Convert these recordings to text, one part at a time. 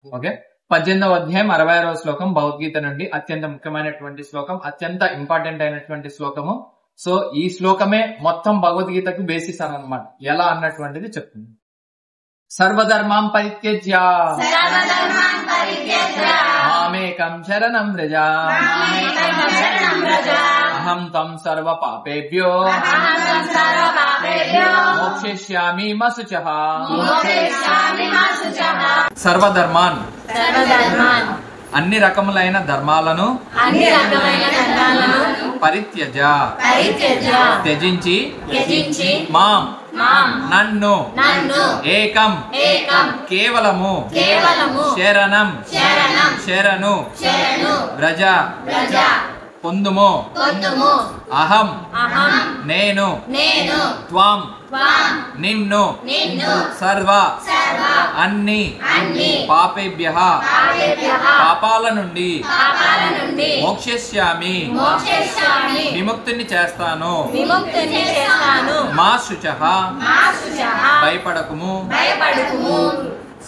Okay 18వ అధ్యాయం 66వ శ్లోకం భగవద్గీత నుండి అత్యంత ముఖ్యమైనటువంటి శ్లోకం, అత్యంత ఇంపార్టెంట్ అయినటువంటి శ్లోకము. సో ఈ శ్లోకమే మొత్తం భగవద్గీతకు బేసిస్ అన్నమాట. ఎలా అన్నటువంటిది చెప్తుంది. సర్వధర్మాం పరిత్యజ్య మామేకం శరణం వ్రజ అహం తం సర్వ పాపేభ్యో మోక్షయిష్యామి మా శుచః. సర్వధర్మాన్ అన్ని రకములైన ధర్మాలను పరిత్యజ త్యజించి మాం నన్ను ఏకం కేవలము శరణు వ్రజ పొందుము. అహం నేను త్వం నిన్ను సర్వ అన్ని పాపేభ్యః పాపాల నుండి మోక్షయిష్యామి విముక్తిని చేస్తాను. మా శుచః భయపడకుము.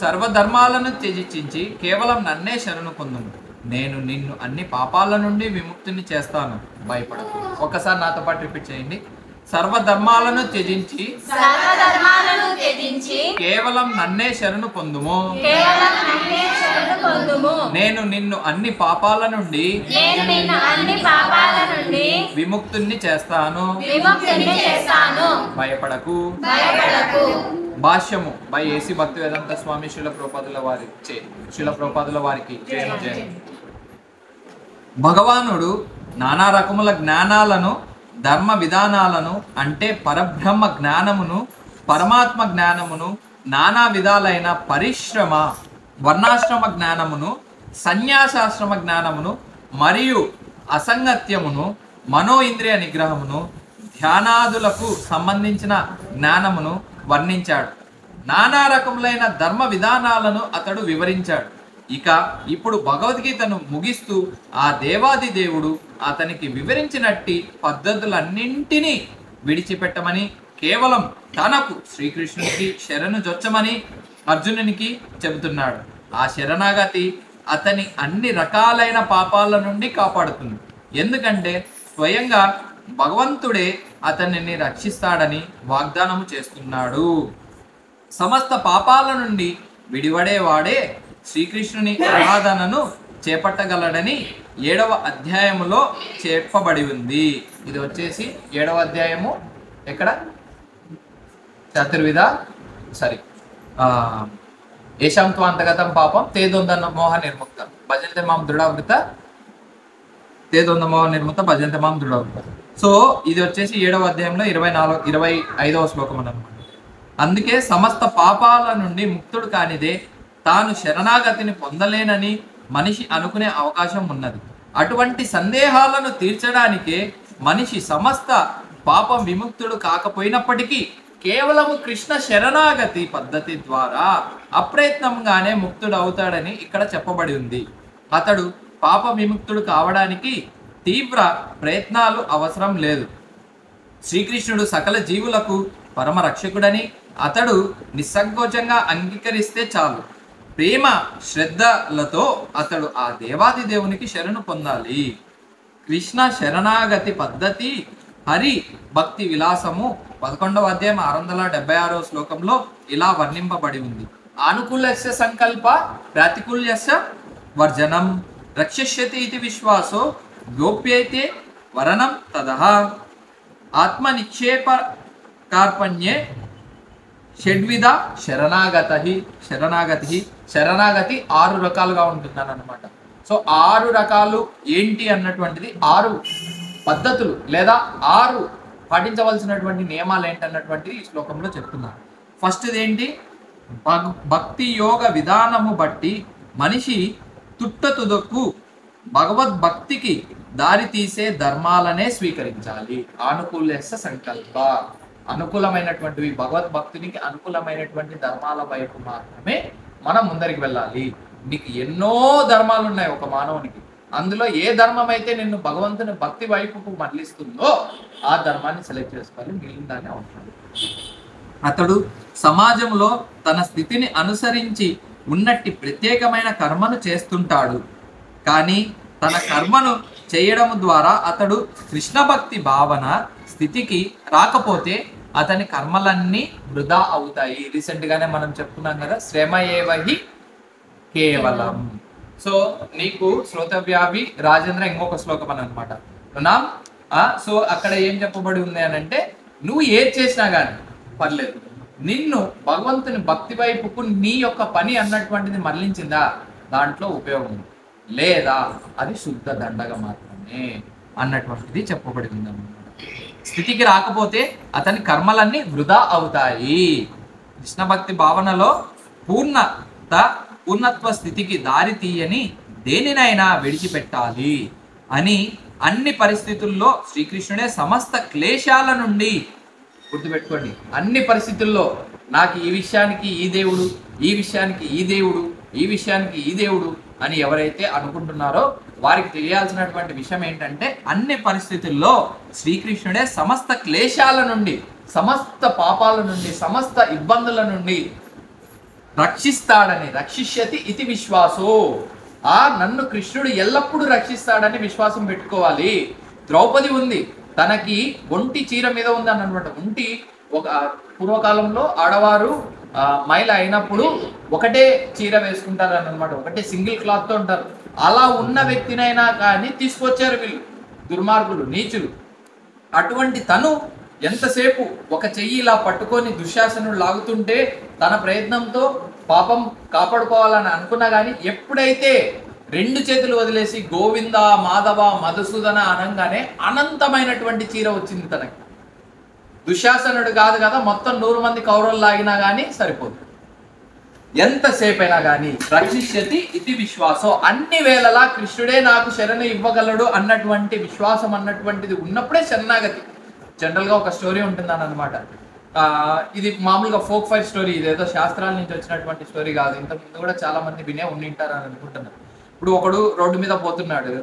సర్వధర్మాలను త్యజించి కేవలం నన్నే శరణు పొందుము. నేను నిన్ను అన్ని పాపాల నుండి విముక్తిని చేస్తాను, భయపడకు. ఒకసారి నాతో పాటు రిపీట్ చేయండి. సర్వధర్మాలను త్యజించి కేవలం నన్నే శరణు పొందుము. నేను నిన్ను అన్ని పాపాల నుండి విముక్తుని చేస్తాను, భయపడకు. భాష్యము బై ఏసీ భక్తివేదాంత స్వామి శిల ప్రభుపాదుల వారికి జయము జయము. భగవానుడు నానా రకముల జ్ఞానాలను, ధర్మ విధానాలను అంటే పరబ్రహ్మ జ్ఞానమును, పరమాత్మ జ్ఞానమును, నానా విధాలైన పరిశ్రమ వర్ణాశ్రమ జ్ఞానమును, సన్యాసాశ్రమ జ్ఞానమును మరియు అసంగత్యమును, మనో ఇంద్రియ నిగ్రహమును, ధ్యానాదులకు సంబంధించిన జ్ఞానమును వర్ణించాడు. నానా రకములైన ధర్మ విధానాలను అతడు వివరించాడు. ఇక ఇప్పుడు భగవద్గీతను ముగిస్తూ ఆ దేవాది దేవుడు అతనికి వివరించినట్టి పద్ధతులన్నింటినీ విడిచిపెట్టమని, కేవలం తనకు శ్రీకృష్ణునికి శరణు జొచ్చమని అర్జునునికి చెబుతున్నాడు. ఆ శరణాగతి అతని అన్ని రకాలైన పాపాల నుండి కాపాడుతుంది. ఎందుకంటే స్వయంగా భగవంతుడే అతనిని రక్షిస్తాడని వాగ్దానము చేస్తున్నాడు. సమస్త పాపాల నుండి విడివడేవాడే శ్రీకృష్ణుని ఆరాధనను చేపట్టగలడని 7వ అధ్యాయములో చెప్పబడి ఉంది. ఇది వచ్చేసి 7వ అధ్యాయము ఎక్కడ చతుర్విధ ఏషాం త్వాంతగతం పాపం తేదొందన్న మోహ నిర్ముక్త భజంతే మాం దృఢవృత తేదొంద మోహ నిర్ముక్త భజంతే మాం దృఢవృత. సో ఇది వచ్చేసి 7వ అధ్యాయంలో 25వ శ్లోకం అన్నమాట. అందుకే సమస్త పాపాల నుండి ముక్తుడు కానిదే తాను శరణాగతిని పొందలేనని మనిషి అనుకునే అవకాశం ఉన్నది. అటువంటి సందేహాలను తీర్చడానికే మనిషి సమస్త పాపం విముక్తుడు కాకపోయినప్పటికీ కేవలము కృష్ణ శరణాగతి పద్ధతి ద్వారా అప్రయత్నంగానే ముక్తుడు అవుతాడని ఇక్కడ చెప్పబడి ఉంది. అతడు పాప విముక్తుడు కావడానికి తీవ్ర ప్రయత్నాలు అవసరం లేదు. శ్రీకృష్ణుడు సకల జీవులకు పరమ రక్షకుడని అతడు నిస్సంకోచంగా అంగీకరిస్తే చాలు. ప్రేమ శ్రద్ధలతో అతడు ఆ దేవాది దేవునికి శరణు పొందాలి. కృష్ణ శరణాగతి పద్ధతి హరి భక్తి విలాసము 11వ అధ్యాయం 676వ శ్లోకంలో ఇలా వర్ణింపబడి ఉంది. ఆనుకూల్యస్య సంకల్ప ప్రతికూల్యస్య వర్జనం రక్షిష్యతి ఇది విశ్వాసో గోప్యైతే వరణం తదః ఆత్మనిక్షేప కార్పణ్యే షడ్విధ శరణాగతి 6 రకాలుగా ఉంటుందని అన్నమాట. సో 6 రకాలు ఏంటి అన్నటువంటిది 6 పద్ధతులు లేదా 6 పాటించవలసినటువంటి నియమాలు ఏంటన్నటువంటిది ఈ శ్లోకంలో చెప్తున్నారు. ఫస్ట్ ఏంటి? భక్తి యోగ విధానము బట్టి మనిషి తుట్టతుదకు భగవద్భక్తికి దారి తీసే ధర్మాలనే స్వీకరించాలి. ఆనుకూల్యస్య సంకల్ప అనుకూలమైనటువంటివి భగవద్భక్తునికి అనుకూలమైనటువంటి ధర్మాల వైపు మాత్రమే మనం ముందరికి వెళ్ళాలి. నీకు ఎన్నో ధర్మాలు ఉన్నాయి ఒక మానవునికి. అందులో ఏ ధర్మం అయితే నిన్ను భగవంతుని భక్తి వైపుకు మళ్ళిస్తుందో ఆ ధర్మాన్ని సెలెక్ట్ చేసుకోవాలి, మిగిలిన దాన్ని అవసరం. అతడు సమాజంలో తన స్థితిని అనుసరించి ఉన్నట్టి ప్రత్యేకమైన కర్మను చేస్తుంటాడు. కానీ తన కర్మను చేయడం ద్వారా అతడు కృష్ణ భక్తి భావన స్థితికి రాకపోతే అతని కర్మలన్నీ వృధా అవుతాయి. రీసెంట్ గానే మనం చెప్పుకున్నాం కదా, శ్రమ ఏవహి కేవలం. సో నీకు శ్రోతవ్యావి రాజేంద్ర ఇంకొక శ్లోకం అని అనమాట. సో అక్కడ ఏం చెప్పబడి ఉంది అని అంటే, నువ్వు ఏది చేసినా కానీ పర్లేదు, నిన్ను భగవంతుని భక్తి వైపుకు నీ యొక్క పని అన్నటువంటిది మరలించిందా, దాంట్లో ఉపయోగం ఉంది, లేదా అది శుద్ధ దండగా మాత్రమే అన్నటువంటిది చెప్పబడి ఉంది అన్నమాట. స్థితికి రాకపోతే అతని కర్మలన్నీ వృధా అవుతాయి. కృష్ణ భక్తి భావనలో పూర్ణత్వ స్థితికి దారి తీయని దేనినైనా విడిచిపెట్టాలి అని అన్ని పరిస్థితుల్లో శ్రీకృష్ణుడే సమస్త క్లేశాల నుండి, గుర్తుపెట్టుకోండి, అన్ని పరిస్థితుల్లో నాకు ఈ విషయానికి ఈ దేవుడు, ఈ విషయానికి ఈ దేవుడు, ఈ విషయానికి ఈ దేవుడు అని ఎవరైతే అనుకుంటున్నారో వారికి తెలియాల్సినటువంటి విషయం ఏంటంటే, అన్ని పరిస్థితుల్లో శ్రీకృష్ణుడే సమస్త క్లేశాల నుండి, సమస్త పాపాల నుండి, సమస్త ఇబ్బందుల నుండి రక్షిస్తాడని, రక్షిష్యతి ఇది విశ్వాసో, నన్ను కృష్ణుడు ఎల్లప్పుడూ రక్షిస్తాడని విశ్వాసం పెట్టుకోవాలి. ద్రౌపది ఉంది, తనకి ఒంటి చీర మీద ఉంది అని అనమాట. ఒంటి ఒక పూర్వకాలంలో ఆడవారు మహిళ అయినప్పుడు ఒకటే చీర వేసుకుంటారు అని అనమాట, ఒకటే సింగిల్ క్లాత్ తో ఉంటారు. అలా ఉన్న వ్యక్తినైనా కానీ తీసుకొచ్చారు వీళ్ళు, దుర్మార్గులు, నీచులు. అటువంటి తను ఎంతసేపు ఒక చెయ్యి ఇలా పట్టుకొని దుశ్శాసనుడు లాగుతుంటే తన ప్రయత్నంతో పాపం కాపాడుకోవాలని అనుకున్నా కానీ, ఎప్పుడైతే రెండు చేతులు వదిలేసి గోవింద మాధవ మధుసూదన అనగానే అనంతమైనటువంటి చీర వచ్చింది తనకి. దుశ్శాసనుడు కాదు కదా, మొత్తం 100 మంది కౌరవులు లాగినా కానీ సరిపోదు. ఎంతసేపు అయినా కానీ రక్షిష్యతి ఇది విశ్వాసం, అన్ని వేళలా కృష్ణుడే నాకు శరణు ఇవ్వగలడు అన్నటువంటి విశ్వాసం అన్నటువంటిది ఉన్నప్పుడే శరణాగతి. జనరల్గా ఒక స్టోరీ ఉంటుందని అనమాట. ఇది మామూలుగా ఫోక్ ఫైర్ స్టోరీ, ఇదేదో శాస్త్రాల నుంచి వచ్చినటువంటి స్టోరీ కాదు. ఇంతకుముందు కూడా చాలా మంది వినే ఉండింటారు అని అనుకుంటున్నాను. ఇప్పుడు ఒకడు రోడ్డు మీద పోతున్నాడు,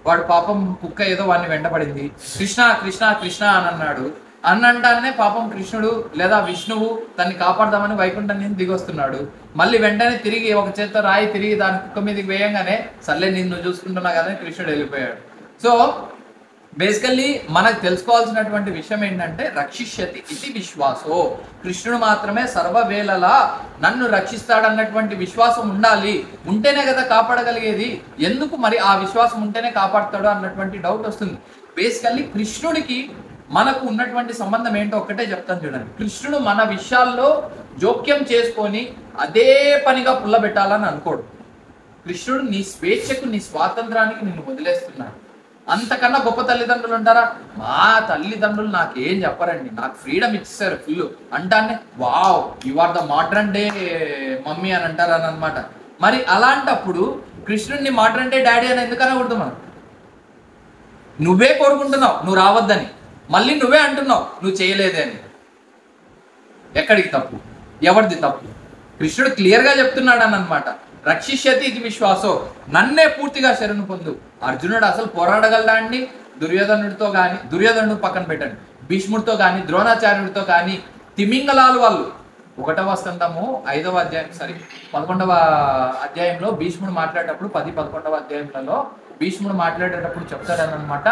వాడు పాపం కుక్క ఏదో వాడిని వెంటపడింది, కృష్ణ కృష్ణ కృష్ణ అని అన్నాడు. అన్నంటానే పాపం కృష్ణుడు లేదా విష్ణువు తన్ని కాపాడదామని వైకుంఠం నుంచి దిగొస్తున్నాడు. మళ్ళీ వెంటనే తిరిగి ఒక చేత్తో రాయి తిరిగి దాని కుక్క మీదకి వేయంగానే సర్లే నిన్ను చూసుకుంటున్నా కదా కృష్ణుడు వెళ్ళిపోయాడు. సో బేసికల్లీ మనకు తెలుసుకోవాల్సినటువంటి విషయం ఏంటంటే, రక్షిష్యతి ఇది విశ్వాసో, కృష్ణుడు మాత్రమే సర్వవేళలా నన్ను రక్షిస్తాడన్నటువంటి విశ్వాసం ఉండాలి. ఉంటేనే కదా కాపాడగలిగేది. ఎందుకు మరి ఆ విశ్వాసం ఉంటేనే కాపాడుతాడు అన్నటువంటి డౌట్ వస్తుంది. బేసికల్లీ కృష్ణుడికి మనకు ఉన్నటువంటి సంబంధం ఏంటో ఒక్కటే చెప్తాను చూడండి. కృష్ణుడు మన విషయాల్లో జోక్యం చేసుకొని అదే పనిగా పుల్లబెట్టాలని అనుకోడు. కృష్ణుడు నీ స్వేచ్ఛకు, నీ స్వాతంత్రానికి నిన్ను వదిలేస్తున్నాడు. అంతకన్నా గొప్ప తల్లిదండ్రులు ఉంటారా? మా తల్లిదండ్రులు నాకేం చెప్పరండి, నాకు ఫ్రీడమ్ ఇచ్చేసారు ఫుల్ అంటానే wow you are the modern day mummy అని అంటారు అని అనమాట. మరి అలాంటప్పుడు కృష్ణుడిని మోడర్న్ డే డాడీ అని ఎందుకన్నా కూడదు మనం? నువ్వే కోరుకుంటున్నావు నువ్వు రావద్దని, మళ్ళీ నువ్వే అంటున్నావు నువ్వు చేయలేదే అని. ఎక్కడికి తప్పు? ఎవరిది తప్పు? కృష్ణుడు క్లియర్గా చెప్తున్నాడు అని అనమాట. రక్షిష్యతి ఇది విశ్వాసో, నన్నే పూర్తిగా శరణు పొందు. అర్జునుడు అసలు పోరాడగలడా అండి? దుర్యోధనుడితో కానీ, దుర్యోధనుడు పక్కన పెట్టండి, భీష్ముడితో కానీ, ద్రోణాచార్యుడితో కానీ, తిమింగలాలు వాళ్ళు 1వ స్కందము 5వ అధ్యాయం 11వ అధ్యాయంలో భీష్ముడు మాట్లాడేటప్పుడు 10-11వ అధ్యాయంలో భీష్ముడు మాట్లాడేటప్పుడు చెప్తాడనమాట,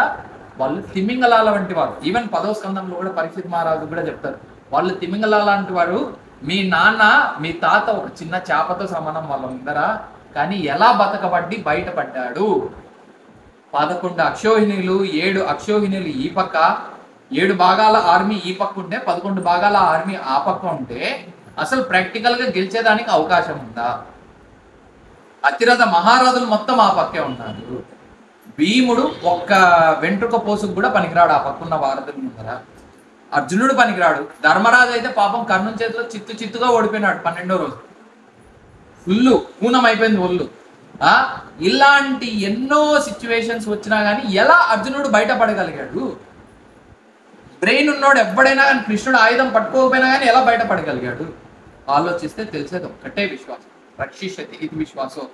వాళ్ళు తిమింగలాల వంటి వారు. ఈవెన్ 10వ స్కందంలో కూడా పరీక్షిత్ మహారాజు కూడా చెప్తారు, వాళ్ళు తిమింగలాల లాంటి వారు. మీ నాన్న మీ తాత ఒక చిన్న చేపతో సమానం వాళ్ళ ముందర, కానీ ఎలా బతకబడి బయటపడ్డాడు. 11 అక్షోహిణులు 7 అక్షోహిణులు ఈ పక్క, 7 భాగాల ఆర్మీ ఈ పక్క ఉంటే 11 భాగాల ఆర్మీ ఆ పక్క ఉంటే అసలు ప్రాక్టికల్ గా గెలిచేదానికి అవకాశం ఉందా? అతిరథ మహారాజులు మొత్తం ఆ పక్కే ఉన్నారు. భీముడు ఒక్క వెంట్రుక పోసుకు కూడా పనికిరాడు ఆ పక్కన్న వారధుల ముందర. అర్జునుడు పనికిరాడు. ధర్మరాజు అయితే పాపం కర్ణుని చేతిలో చిత్తుగా ఓడిపోయినాడు 12వ రోజు. ఫుల్లు పూనం అయిపోయింది ఒళ్ళు. ఇలాంటి ఎన్నో సిచ్యువేషన్స్ వచ్చినా కానీ ఎలా అర్జునుడు బయటపడగలిగాడు? బ్రెయిన్ ఉన్నోడు ఎప్పుడైనా కానీ కృష్ణుడు ఆయుధం పట్టుకోకపోయినా కానీ ఎలా బయటపడగలిగాడు? ఆలోచిస్తే తెలిసేది ఒక్కటే విశ్వాసం. రక్షిష్యతి ఇది విశ్వాసం.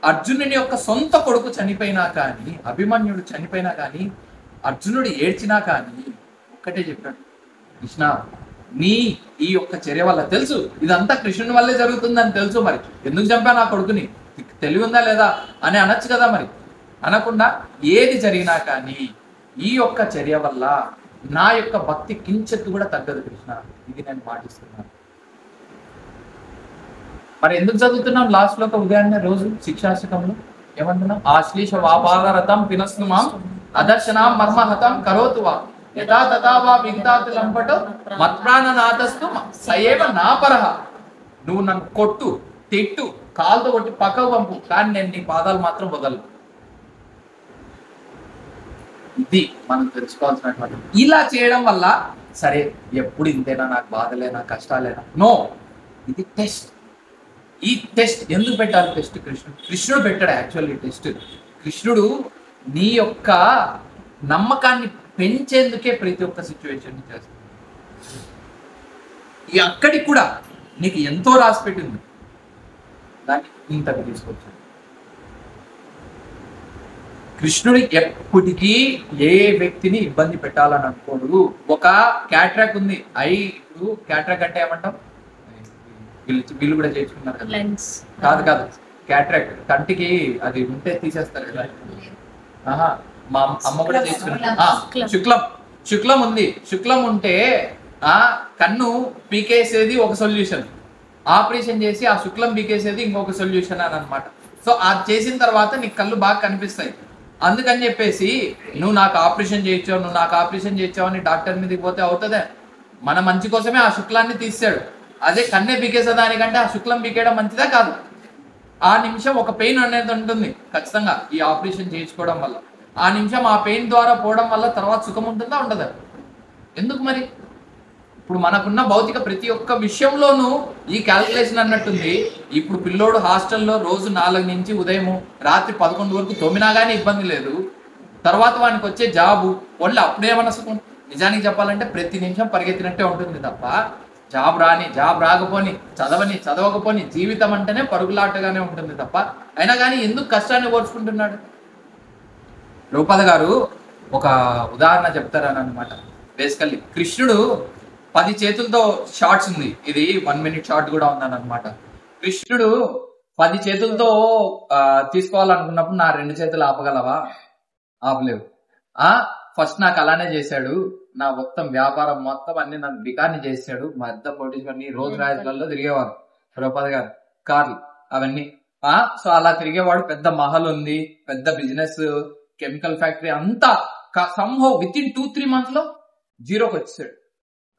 అర్జునుని యొక్క సొంత కొడుకు చనిపోయినా కానీ, అభిమన్యుడు చనిపోయినా కానీ, అర్జునుడు ఏడ్చినా కానీ ఒక్కటే చెప్పాడు, కృష్ణ నీ ఈ యొక్క చర్య వల్ల తెలుసు ఇదంతా కృష్ణుని వల్లే జరుగుతుందని తెలుసు, మరి ఎందుకు చంపా నా కొడుకుని, తెలివి ఉందా లేదా అని అనొచ్చు కదా. మరి అనకుండా ఏది జరిగినా కానీ ఈ యొక్క చర్య వల్ల నా యొక్క భక్తి కించెత్తు కూడా తగ్గదు కృష్ణ, ఇది నేను మాటిస్తున్నాను. మరి ఎందుకు చదువుతున్నాం లాస్ట్ లో ఒక ఉదయాన్నే రోజు శిక్షాశకంలో ఏమంటున్నాం? ఆశ్లీష వాపాదరతం పినస్నుమాం అదర్శనాం మర్మహతం కరోతు వా యథా తథా వా విగతాతు లంపటో మత్ప్రాణనాథస్తు సయేవ నా పరహ. నువ్వు నన్ను కొట్టు, తిట్టు, కాలుతో కొట్టి పక్కకు పంపు, కానీ నేను నీ పాదాలు మాత్రం వదలను. ఇది మనం తెలుసుకోవాల్సినటువంటి. ఇలా చేయడం వల్ల సరే ఎప్పుడు ఇంతేనా, నాకు బాధలేనా, కష్టాలేనా? నో, ఇది టెస్ట్. ఈ టెస్ట్ ఎందుకు పెట్టాలి? టెస్ట్ కృష్ణుడు పెట్టాడు యాక్చువల్లీ టెస్ట్. కృష్ణుడు నీ యొక్క నమ్మకాన్ని పెంచేందుకే ప్రతి ఒక్క సిచ్యువేషన్ చేస్తాడు. అక్కడికి కూడా నీకు ఎంతో రాసి పెట్టింది, దాన్ని ఇంతకు తీసుకొచ్చాడు. కృష్ణుడు ఎప్పటికీ ఏ వ్యక్తిని ఇబ్బంది పెట్టాలని అనుకోడు. ఒక క్యాట్రాక్ ఉంది, ఇప్పుడు క్యాట్రాక్ అంటే ఏమంటాం? బిల్లు కూడా చేయించుకున్నారు కదా. కాదు కాదు, క్యాట్రాక్ కంటికి అది ఉంటే తీసేస్తారు కదా. మా అమ్మ కూడా చేయించుకున్నారు. శుక్లం ఉంది. శుక్లం ఉంటే కన్ను పీకేసేది ఒక సొల్యూషన్, ఆపరేషన్ చేసి ఆ శుక్లం పీకేసేది ఇంకొక సొల్యూషన్ అని అనమాట. సో అది చేసిన తర్వాత నీకు కళ్ళు బాగా కనిపిస్తాయి. అందుకని చెప్పేసి నువ్వు నాకు ఆపరేషన్ చేయించావు అని డాక్టర్ మీదకి పోతే అవుతుందే? మన మంచి కోసమే ఆ శుక్లాన్ని తీసాడు. అదే కన్నే పీకేసేదానికంటే ఆ శుక్లం పీకేయడం మంచిదా కాదు? ఆ నిమిషం ఒక పెయిన్ అనేది ఉంటుంది ఖచ్చితంగా ఈ ఆపరేషన్ చేయించుకోవడం వల్ల. ఆ నిమిషం ఆ పెయిన్ ద్వారా పోవడం వల్ల తర్వాత సుఖం ఉంటుందా ఉండదా? ఎందుకు మరి? ఇప్పుడు మనకున్న భౌతిక ప్రతి ఒక్క విషయంలోనూ ఈ క్యాల్కులేషన్ అన్నట్టుంది. ఇప్పుడు పిల్లోడు హాస్టల్లో రోజు 4 నుంచి ఉదయం రాత్రి 11 వరకు తోమినా కానీ ఇబ్బంది లేదు. తర్వాత వానికి వచ్చే జాబు వాళ్ళు అప్పుడేమన్నా సుఖం? నిజానికి చెప్పాలంటే ప్రతి నిమిషం పరిగెత్తినట్టే ఉంటుంది తప్ప జాబ్ రాకపోని, చదవకపోని జీవితం అంటేనే పరుగులాటగానే ఉంటుంది తప్ప. అయినా కానీ ఎందుకు కష్టాన్ని ఓర్చుకుంటున్నాడు? రూపాద గారు ఒక ఉదాహరణ చెప్తారని అనమాట. బేసికల్లీ కృష్ణుడు 10 చేతులతో షార్ట్స్ ఉంది, ఇది 1 minute షార్ట్ కూడా ఉందని అనమాట. కృష్ణుడు 10 చేతులతో తీసుకోవాలనుకున్నప్పుడు నా 2 చేతులు ఆపగలవా? ఆపలేవు. ఫస్ట్ నాకు అలానే చేశాడు, నా మొత్తం వ్యాపారం మొత్తం అన్ని నన్ను బికాన్ని చేశాడు. మా పెద్ద కోటీశ్వరిని రోజు రాజులలో తిరిగేవారు రూపాద గారు, కార్లు అవన్నీ. సో అలా తిరిగేవాడు. పెద్ద మహల్ ఉంది, పెద్ద బిజినెస్, కెమికల్ ఫ్యాక్టరీ అంతా. సంహౌ విత్ ఇన్ 2-3 months లో జీరోకి వచ్చేసాడు.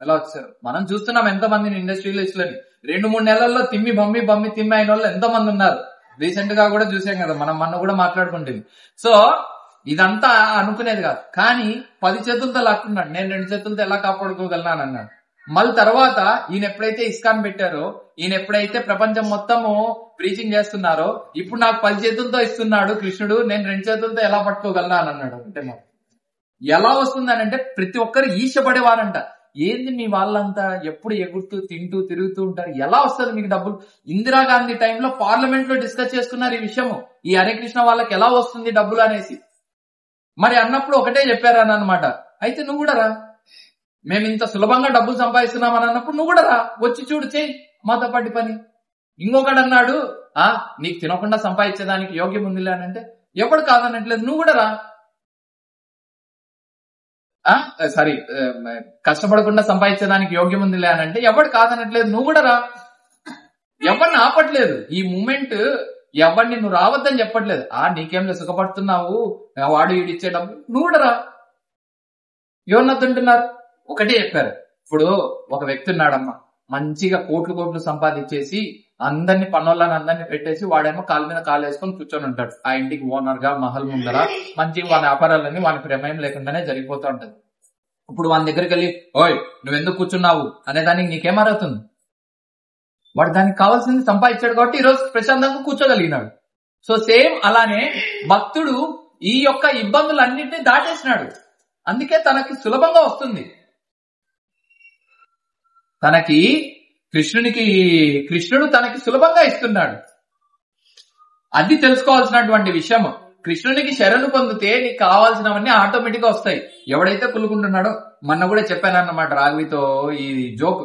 ఎలా వచ్చారు? మనం చూస్తున్నాం ఎంతో మందిని ఇండస్ట్రియలిస్టులని. 2-3 నెలల్లో తిమ్మి అయిన వాళ్ళు ఎంతో మంది ఉన్నారు. రీసెంట్ గా కూడా చూసాం కదా, మనం మొన్న కూడా మాట్లాడుకుంటుంది. సో ఇదంతా అనుకునేది కాదు, కానీ 10 చేతులతో లాక్కున్నాడు. నేను 2 చేతులతో ఎలా కాపాడుకోగలను అన్నాడు. మళ్ళీ తర్వాత ఈయన ఎప్పుడైతే ఇస్కాన్ పెట్టారో, ఈయన ఎప్పుడైతే ప్రపంచం మొత్తము ప్రీచింగ్ చేస్తున్నారో, ఇప్పుడు నాకు 10 చేతులతో ఇస్తున్నాడు కృష్ణుడు, నేను 2 చేతులతో ఎలా పట్టుకోగలను అని అన్నాడు. అంటే ఎలా వస్తుందని అంటే ప్రతి ఒక్కరు ఈర్ష్యపడేవారంట. ఏంది మీ వాళ్ళంతా ఎప్పుడు ఎగురుతూ తింటూ తిరుగుతూ ఉంటారు, ఎలా వస్తుంది మీకు డబ్బులు? ఇందిరాగాంధీ టైంలో పార్లమెంట్ లో డిస్కస్ చేసుకున్నారు ఈ విషయము, ఈ హరే కృష్ణ వాళ్ళకి ఎలా వస్తుంది డబ్బులు అనేసి. మరి అన్నప్పుడు ఒకటే చెప్పారని అనమాట, అయితే నువ్వు కూడా రా, మేము ఇంత సులభంగా డబ్బులు సంపాదిస్తున్నాం అని అన్నప్పుడు నువ్వు కూడా రా, వచ్చి చూడు, చేయి మాతో పాటి పని. ఇంకొకడు అన్నాడు, నీకు తినకుండా సంపాదించేదానికి యోగ్యం ఉందిలే అని అంటే, ఎవడు కాదనట్లేదు, నువ్వు కూడా రా. సారీ, కష్టపడకుండా సంపాదించేదానికి యోగ్యం ఉందిలే అని అంటే, ఎవడు కాదనట్లేదు, నువ్వు కూడా రా. ఎవరిని ఆపట్లేదు ఈ మూమెంట్, ఎవరిని నువ్వు రావద్దని చెప్పట్లేదు. నీకేంలో సుఖపడుతున్నావు, వాడు వీడిచ్చే డబ్బు, నువ్వు కూడా రా. ఎవరినొద్దంటున్నారు? ఒకటే చెప్పారు. ఇప్పుడు ఒక వ్యక్తి ఉన్నాడమ్మా, మంచిగా కోట్లు సంపాదించేసి అందరినీ పనులను అందరినీ పెట్టేసి, వాడేమో కాలు మీద కాలు వేసుకొని కూర్చొని ఉంటాడు. ఆ ఇంటికి ఓనర్ గా మహల్ ముందర మంచిగా వాని వ్యాపారాలన్నీ వాని ప్రమేయం లేకుండానే జరిగిపోతూ ఉంటది. ఇప్పుడు వాని దగ్గరికి వెళ్ళి, ఓయ్ నువ్వెందుకు కూర్చున్నావు అనేదానికి నీకేమవుతుంది? వాడు దానికి కావాల్సింది సంపాదించాడు కాబట్టి ఈ రోజు ప్రశాంతంగా కూర్చోగలిగినాడు. సో సేమ్ అలానే భక్తుడు ఈ యొక్క ఇబ్బందులన్నింటినీ దాటేసినాడు, అందుకే తనకి సులభంగా వస్తుంది. కృష్ణుడు తనకి సులభంగా ఇస్తున్నాడు. అది తెలుసుకోవాల్సినటువంటి విషయం. కృష్ణునికి శరణు పొందితే నీకు కావాల్సినవన్నీ ఆటోమేటిక్ గా వస్తాయి. ఎవడైతే కులుకుంటున్నాడో, మొన్న కూడా చెప్పాను అన్నమాట రాఘవితో ఈ జోక్.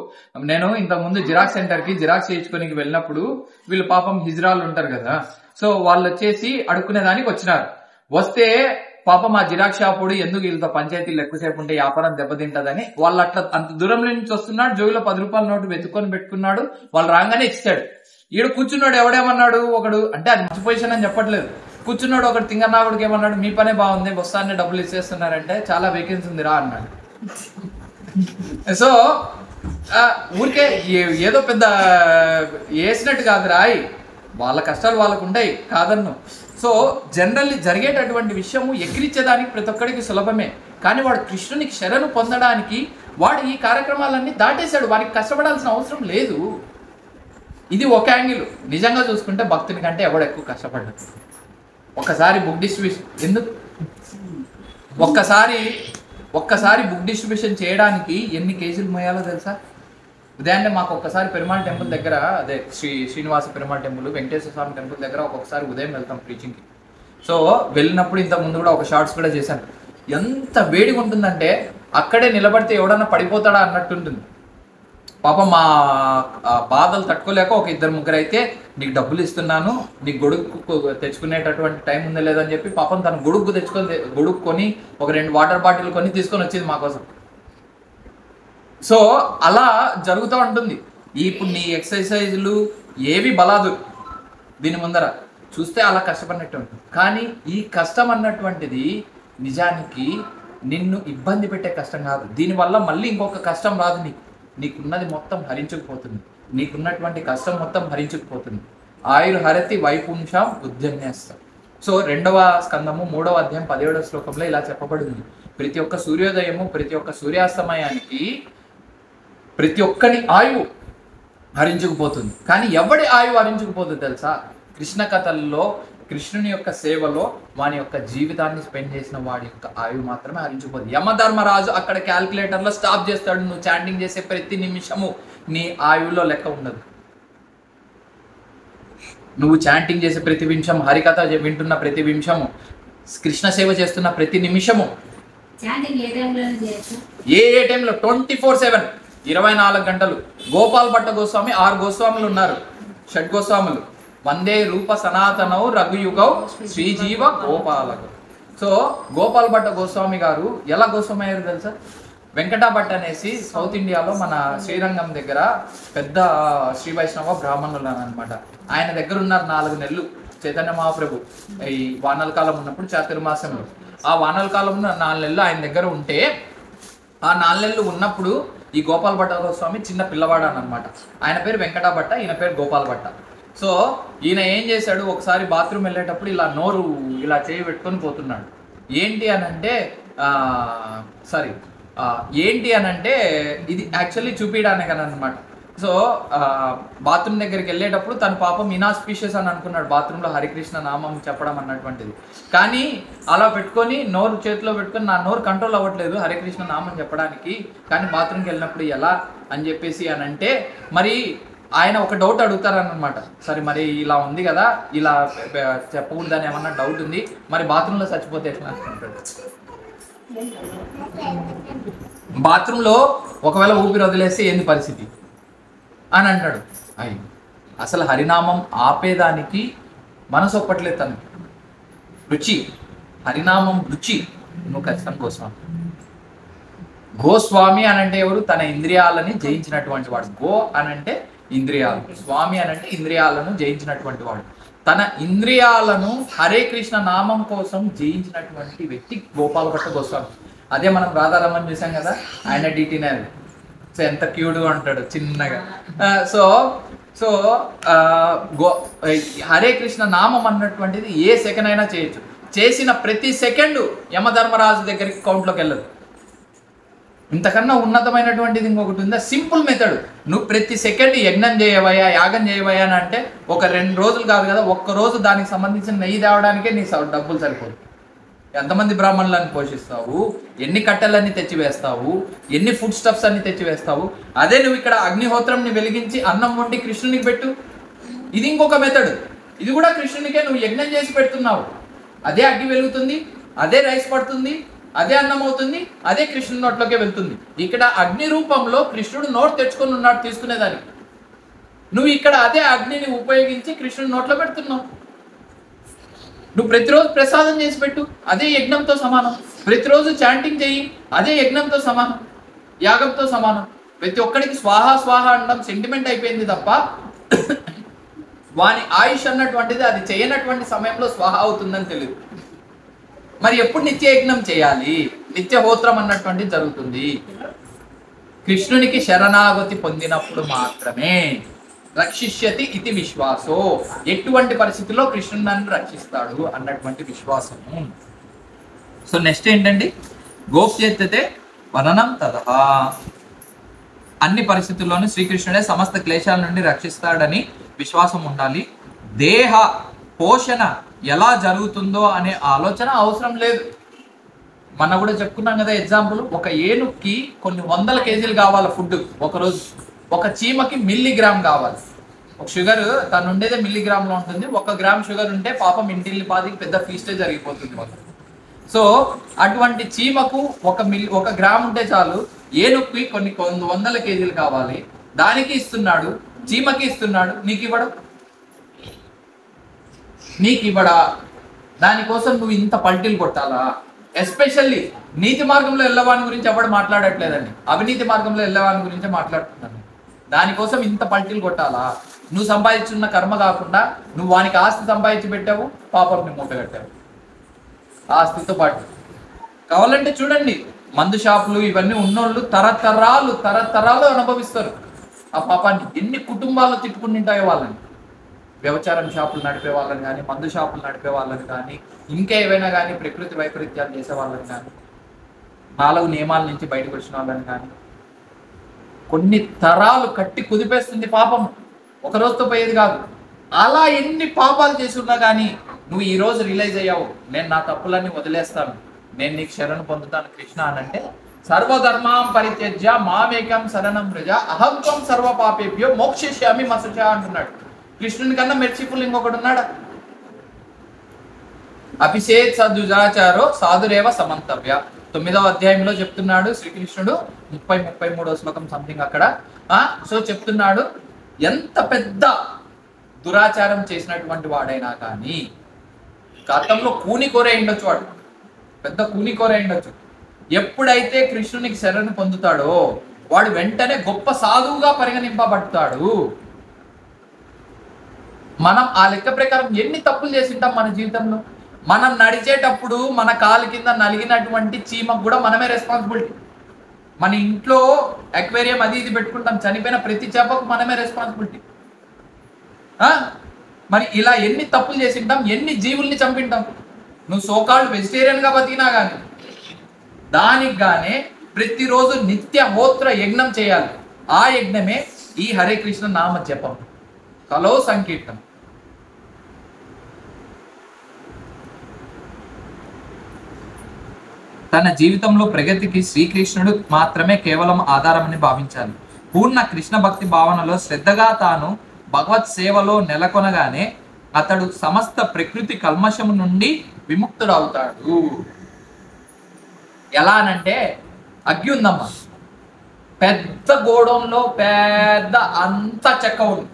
నేను ఇంతకు ముందు జిరాక్స్ సెంటర్ కి జిరాక్స్ చేయించుకోనికి వెళ్ళినప్పుడు వీళ్ళు పాపం హిజ్రాలు ఉంటారు కదా, సో వాళ్ళు వచ్చేసి అడుక్కునే దానికి వచ్చినారు. వస్తే పాపం ఆ జిరాక్స్ షాపుడు ఎందుకు వీళ్ళతో పంచాయతీలు ఎక్కువసేపు ఉంటే వ్యాపారం దెబ్బతింటదని వాళ్ళు అట్లా అంత దూరం నుంచి వస్తున్నాడు, జోబులో 10 రూపాయల నోటు వెతుక్కొని పెట్టుకున్నాడు. వాళ్ళు రాగానే ఇచ్చాడు. ఈడు కూర్చున్నాడు, ఎవడేమన్నాడు ఒకడు, అంటే అది మంచి పొజిషన్ అని చెప్పట్లేదు, కూర్చున్నాడు ఒకటి తింగన్నాగుడికి ఏమన్నాడు, మీ పనే బాగుంది వస్తానే డబ్బులు ఇచ్చేస్తున్నారంటే చాలా వేకెన్సీ ఉంది రా అన్నాడు. సో ఊరికే ఏదో పెద్ద వేసినట్టు కాదు రాయి, వాళ్ళ కష్టాలు వాళ్ళకు ఉంటాయి కాదన్ను. సో జనరల్లీ జరిగేటటువంటి విషయము ఎక్కిరిచ్చేదానికి ప్రతి ఒక్కడికి సులభమే, కానీ వాడు కృష్ణునికి శరణు పొందడానికి వాడు ఈ కార్యక్రమాలన్నీ దాటేశాడు, వాడికి కష్టపడాల్సిన అవసరం లేదు. ఇది ఒక యాంగిల్. నిజంగా చూసుకుంటే భక్తుని కంటే ఎవడు ఎక్కువ కష్టపడ్డాడు. ఒక్కసారి బుక్ డిస్ట్రిబ్యూషన్ ఎందుకు, ఒక్కసారి బుక్ డిస్ట్రిబ్యూషన్ చేయడానికి ఎన్ని కేజీలు మోయాలో తెలుసా? ఉదయాన్నే మాకు ఒక్కసారి పెరుమాళ్ టెంపుల్ దగ్గర, అదే శ్రీనివాస పెరుమాళ్ టెంపుల్, వెంకటేశ్వర స్వామి టెంపుల్ దగ్గర ఒక్కొక్కసారి ఉదయం వెళ్తాం ప్రీచింగ్కి. సో వెళ్ళినప్పుడు ఇంతకు ముందు కూడా ఒక షార్ట్స్ కూడా చేశాను. ఎంత వేడిగా ఉంటుందంటే అక్కడే నిలబడితే ఎవడన్నా పడిపోతాడా అన్నట్టుంటుంది. పాపం మా బాధలు తట్టుకోలేక ఒక 2-3 అయితే నీకు డబ్బులు ఇస్తున్నాను, నీకు గొడుగు తెచ్చుకునేటటువంటి టైం ఉందా లేదని చెప్పి పాపం తను గొడుక్కొని ఒక 2 వాటర్ బాటిల్ కొని తీసుకొని వచ్చింది మా కోసం. సో అలా జరుగుతూ ఉంటుంది. ఇప్పుడు నీ ఎక్సర్సైజులు ఏవి బలాదు దీని ముందర చూస్తే అలా కష్టపడినట్టు ఉంటుంది. కానీ ఈ కష్టం అన్నటువంటిది నిజానికి నిన్ను ఇబ్బంది పెట్టే కష్టం కాదు. దీనివల్ల మళ్ళీ ఇంకొక కష్టం రాదు. నీకున్నది మొత్తం హరించుకుపోతుంది, నీకున్నటువంటి కష్టం మొత్తం హరించుకుపోతుంది. ఆయుర్హరతి వైపుంషం ఉద్యన్నేస్తాం. సో 2వ స్కందము 3వ అధ్యాయం 17వ శ్లోకంలో ఇలా చెప్పబడింది. ప్రతి ఒక్క సూర్యోదయము, ప్రతి ఒక్క సూర్యాస్తమయానికి ప్రతి ఒక్కని ఆయువు హరించుకుపోతుంది. కానీ ఎవడి ఆయువు హరించుకుపోతుంది తెలుసా? కృష్ణ కథల్లో, కృష్ణుని యొక్క సేవలో వాని యొక్క జీవితాన్ని స్పెండ్ చేసిన వాడి యొక్క ఆయువు మాత్రమే హరించుకుపోతుంది. యమధర్మరాజు అక్కడ క్యాల్కులేటర్లో స్టాప్ చేస్తాడు. నువ్వు చాంటింగ్ చేసే ప్రతి నిమిషము నీ ఆయువులో లెక్క ఉండదు. నువ్వు చాంటింగ్ చేసే ప్రతి నిమిషం, హరికథ వింటున్న ప్రతి నిమిషము, కృష్ణ సేవ చేస్తున్న ప్రతి నిమిషము, ఏ టైంలో 24/7 24 గంటలు. గోపాల్ భట్ట గోస్వామి 6 గోస్వాములు ఉన్నారు, షడ్గోస్వాములు. వందే రూప సనాతనౌ రఘుయుగౌ శ్రీజీవ గోపాలకు. సో గోపాల్ భట్ట గోస్వామి గారు ఎలా గోస్వామి అయ్యారు తెలుసా? వెంకటా భట్ అనేసి సౌత్ ఇండియాలో మన శ్రీరంగం దగ్గర పెద్ద శ్రీ వైష్ణవ బ్రాహ్మణులు అనమాట. ఆయన దగ్గర ఉన్నారు 4 నెలలు చైతన్య మహాప్రభు. ఈ వానల కాలం ఉన్నప్పుడు చాతుర్మాసంలో, ఆ వానల కాలంలో 4 నెలలు ఆయన దగ్గర ఉంటే, ఆ 4 నెలలు ఉన్నప్పుడు ఈ గోపాల్ భట్ట గోస్వామి చిన్న పిల్లవాడు అనమాట. ఆయన పేరు వెంకటా భట్ట, ఈయన పేరు గోపాల్ భట్ట. సో ఈయన ఏం చేశాడు, ఒకసారి బాత్రూమ్ వెళ్ళేటప్పుడు ఇలా నోరు ఇలా చేయి పెట్టుకొని పోతున్నాడు. ఏంటి అనంటే ఇది యాక్చువల్లీ చూపించడానికి అనమాట. సో బాత్రూమ్ దగ్గరికి వెళ్ళేటప్పుడు తన పాపం ఇనాస్పీషియస్ అని అనుకున్నాడు, బాత్రూంలో హరికృష్ణ నామం చెప్పడం అన్నటువంటిది. కానీ అలా పెట్టుకొని నోరు చేతిలో పెట్టుకొని నా నోరు కంట్రోల్ అవ్వట్లేదు హరికృష్ణ నామం చెప్పడానికి, కానీ బాత్రూమ్కి వెళ్ళినప్పుడు ఎలా అని చెప్పేసి అని అంటే, మరి ఆయన ఒక డౌట్ అడుగుతారనమాట. సరే మరి ఇలా ఉంది కదా, ఇలా చెప్పకూడదని ఏమన్నా డౌట్ ఉంది, మరి బాత్రూంలో చచ్చిపోతే ఎట్లా అనుకుంటాడు? బాత్రూంలో ఒకవేళ ఊపిరి వదిలేస్తే ఏంది పరిస్థితి అని అంటాడు. అయ్యి అసలు హరినామం ఆపేదానికి మనసు ఒప్పట్లేదు తనకి. రుచి, హరినామం రుచి. నువ్వు ఖచ్చితంగా గోస్వామి అనంటే ఎవరు? తన ఇంద్రియాలని జయించినటువంటి వాడు. గో అనంటే ఇంద్రియాలు, స్వామి అనంటే ఇంద్రియాలను జయించినటువంటి వాడు. తన ఇంద్రియాలను హరే కృష్ణ నామం కోసం జయించినటువంటి వ్యక్తి గోపాల్ భట్ట గోస్వామి. అదే మనం రాధారమణ చూసాం కదా, ఆయన DT9. సో ఎంత క్యూట్గా ఉంటాడు చిన్నగా. సో హరే కృష్ణ నామం అన్నటువంటిది ఏ సెకండ్ అయినా చేయొచ్చు. చేసిన ప్రతి సెకండు యమధర్మరాజు దగ్గరికి కౌంట్లోకి వెళ్ళదు. ఇంతకన్నా ఉన్నతమైనటువంటిది ఇంకొకటి ఉందా? Simple method. నువ్వు ప్రతి సెకండ్ యజ్ఞం చేయవయ్యా, యాగం చేయవయ్యా అని అంటే ఒక 2 రోజులు కాదు కదా, ఒక్క రోజు దానికి సంబంధించిన నెయ్యి తేవడానికే నీ డబ్బులు సరిపోదు. ఎంతమంది బ్రాహ్మణులను పోషిస్తావు, ఎన్ని కట్టెలన్నీ తెచ్చివేస్తావు, ఎన్ని ఫుడ్ స్టఫ్స్ అన్ని తెచ్చివేస్తావు. అదే నువ్వు ఇక్కడ అగ్నిహోత్రంని వెలిగించి అన్నం వండి కృష్ణునికి పెట్టు, ఇది ఇంకొక మెథడ్. ఇది కూడా కృష్ణునికే నువ్వు యజ్ఞం చేసి పెడుతున్నావు. అదే అగ్గి వెలుగుతుంది, అదే రైస్ పడుతుంది, అదే అన్నం అవుతుంది, అదే కృష్ణుడి నోట్లోకే వెళ్తుంది. ఇక్కడ అగ్ని రూపంలో కృష్ణుడు నోట్ తెచ్చుకొని ఉన్నాడు తీసుకునేదానికి. నువ్వు ఇక్కడ అదే అగ్నిని ఉపయోగించి కృష్ణుడి నోట్లో పెడుతున్నావు. నువ్వు ప్రతిరోజు ప్రసాదం చేసి పెట్టు, అదే యజ్ఞంతో సమానం. ప్రతిరోజు చాంటింగ్ చెయ్యి, అదే యజ్ఞంతో సమానం, యాగంతో సమానం. ప్రతి ఒక్కడికి స్వాహ స్వాహ అనడం సెంటిమెంట్ అయిపోయింది తప్ప వాని ఆయుష్ అన్నటువంటిది అది చేయనటువంటి సమయంలో స్వాహ అవుతుందని తెలియదు. మరి ఎప్పుడు నిత్య యజ్ఞం చేయాలి? నిత్యహోత్రం అన్నటువంటిది జరుగుతుంది కృష్ణునికి శరణాగతి పొందినప్పుడు మాత్రమే. రక్షిష్యతి ఇది విశ్వాసో, ఎటువంటి పరిస్థితుల్లో కృష్ణుడు నన్ను రక్షిస్తాడు అన్నటువంటి విశ్వాసము. సో నెక్స్ట్ ఏంటండి, గోప్యతే వననం తదహ. అన్ని పరిస్థితుల్లోనూ శ్రీకృష్ణుడే సమస్త క్లేశాల నుండి రక్షిస్తాడని విశ్వాసం ఉండాలి. దేహ పోషణ ఎలా జరుగుతుందో అనే ఆలోచన అవసరం లేదు. మనం కూడా చెప్పుకున్నాం కదా ఎగ్జాంపుల్, ఒక ఏనుగుకి కొన్ని 100 కేజీలు కావాలి ఫుడ్ ఒకరోజు, ఒక చీమకి మిల్లీగ్రామ్ కావాలి. ఒక షుగర్ తను ఉండేదే మిల్లీగ్రామ్లో ఉంటుంది. 1 గ్రామ్ షుగర్ ఉంటే పాపం ఇంటిల్లి పాదికి పెద్ద ఫీస్టే జరిగిపోతుంది వాళ్ళు. సో అటువంటి చీమకు 1 గ్రామ్ ఉంటే చాలు, ఏనుగుకి కొన్ని 100 కేజీలు కావాలి. దానికి ఇస్తున్నాడు, చీమకి ఇస్తున్నాడు, నీకు ఇవ్వడా? దానికోసం నువ్వు ఇంత పల్టీలు కొట్టాలా? ఎస్పెషల్లీ నీతి మార్గంలో వెళ్ళవాని గురించి ఎవడు మాట్లాడట్లేదండి, అవినీతి మార్గంలో వెళ్ళవాని గురించే మాట్లాడుతున్నాను. దానికోసం ఇంత పల్టీలు కొట్టాలా? నువ్వు సంపాదించున్న కర్మ కాకుండా నువ్వు వానికి ఆస్తి సంపాదించి పెట్టావు, పాపంని మూట కట్టావు ఆస్తితో పాటు. కావాలంటే చూడండి, మందు షాపులు ఇవన్నీ ఉన్నోళ్ళు తరతరాలు అనుభవిస్తారు ఆ పాపాన్ని. ఎన్ని కుటుంబాలు తిట్టుకుంటుంటాయో వాళ్ళని. వ్యవచారం షాపులు నడిపే వాళ్ళని కానీ, మందు షాపులు నడిపే వాళ్ళని కానీ, ఇంకా ఏవైనా కానీ ప్రకృతి వైపరీత్యాలు చేసే వాళ్ళని కానీ, 4 నియమాల నుంచి బయటకు వచ్చిన వాళ్ళని కానీ, కొన్ని తరాలు కట్టి కుదిపేస్తుంది పాపం. ఒక రోజుతో పోయేది కాదు. అలా ఎన్ని పాపాలు చేసి ఉన్నా కానీ నువ్వు ఈ రోజు రియలైజ్ అయ్యావు, నేను నా తప్పులన్నీ వదిలేస్తాను, నేను నీకు శరణు పొందుతాను కృష్ణ అనంటే, సర్వధర్మాం పరిత్యజ్య మామేకం శరణం వ్రజ అహం త్వం సర్వ పాపేభ్యో మోక్షయిష్యామి మా శుచ అంటున్నాడు. కృష్ణుని కన్నా మెర్సిఫుల్ ఇంకొకటి ఉన్నాడా? అభిషేక్ సదుజాచారో సాధురేవ సమంతవ్య. 9వ అధ్యాయంలో చెప్తున్నాడు శ్రీకృష్ణుడు, 33వ శ్లోకం సంథింగ్ అక్కడ. సో చెప్తున్నాడు, ఎంత పెద్ద దురాచారం చేసినటువంటి వాడైనా కానీ, గతంలో కూనికోరే ఉండొచ్చు, వాడు పెద్ద కూనికోరే ఉండొచ్చు, ఎప్పుడైతే కృష్ణునికి శరణు పొందుతాడో వాడు వెంటనే గొప్ప సాధువుగా పరిగణింపబడతాడు. మనం ఆ లెక్క ప్రకారం ఎన్ని తప్పులు చేసింటాం మన జీవితంలో. మనం నడిచేటప్పుడు మన కాలు కింద నలిగినటువంటి చీమకు కూడా మనమే రెస్పాన్సిబిలిటీ. మన ఇంట్లో అక్వేరియం అది ఇది పెట్టుకుంటాం, చనిపోయిన ప్రతి చేపకు మనమే రెస్పాన్సిబిలిటీ. మరి ఇలా ఎన్ని తప్పులు చేసింటాం, ఎన్ని జీవుల్ని చంపింటాం. నువ్వు సోకాల్డ్ వెజిటేరియన్గా బతికినా కానీ దానికి గానే ప్రతిరోజు నిత్య హోత్ర యజ్ఞం చేయాలి. ఆ యజ్ఞమే ఈ హరే కృష్ణ నామ జపం, కలో సంకీర్తనం. తన జీవితంలో ప్రగతికి శ్రీకృష్ణుడు మాత్రమే కేవలం ఆధారమని భావించాలి. పూర్ణ కృష్ణ భక్తి భావనలో శ్రద్ధగా తాను భగవత్ సేవలో నెలకొనగానే అతడు సమస్త ప్రకృతి కల్మషము నుండి విముక్తుడు అవుతాడు. ఎలా అనంటే, అగ్గి ఉందమ్మా, పెద్ద గోడంలో పెద్ద అంత చెక్క ఉంది,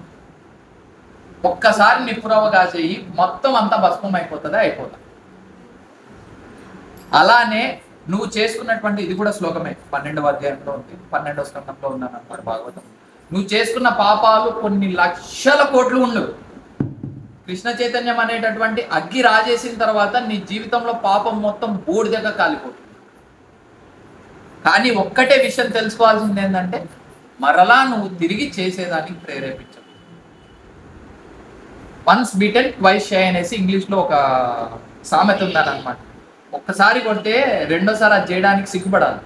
ఒక్కసారి నిప్పురవ్వ కాసేయి మొత్తం అంతా భస్మం అయిపోతుందా? అయిపోతా. అలానే నువ్వు చేసుకున్నటువంటి, ఇది కూడా శ్లోకమే 12వ అధ్యాయంలో ఉంది, 12వ స్కందంలో ఉన్నాను అన్నమాట భాగవతం. నువ్వు చేసుకున్న పాపాలు కొన్ని లక్షల కోట్లు ఉండవు. కృష్ణ చైతన్యం అనేటటువంటి అగ్గి రాజేసిన తర్వాత నీ జీవితంలో పాపం మొత్తం బూడిదగా కాలిపోతుంది. కానీ ఒక్కటే విషయం తెలుసుకోవాల్సింది ఏంటంటే, మరలా నువ్వు తిరిగి చేసేదానికి ప్రేరేపించవు. వన్స్ బీటెన్ ట్వైస్ షై అనేసి ఇంగ్లీష్లో ఒక సామెత ఉందన్నమాట. ఒక్కసారి కొడితే రెండోసారి అది చేయడానికి సిగ్గుపడాలి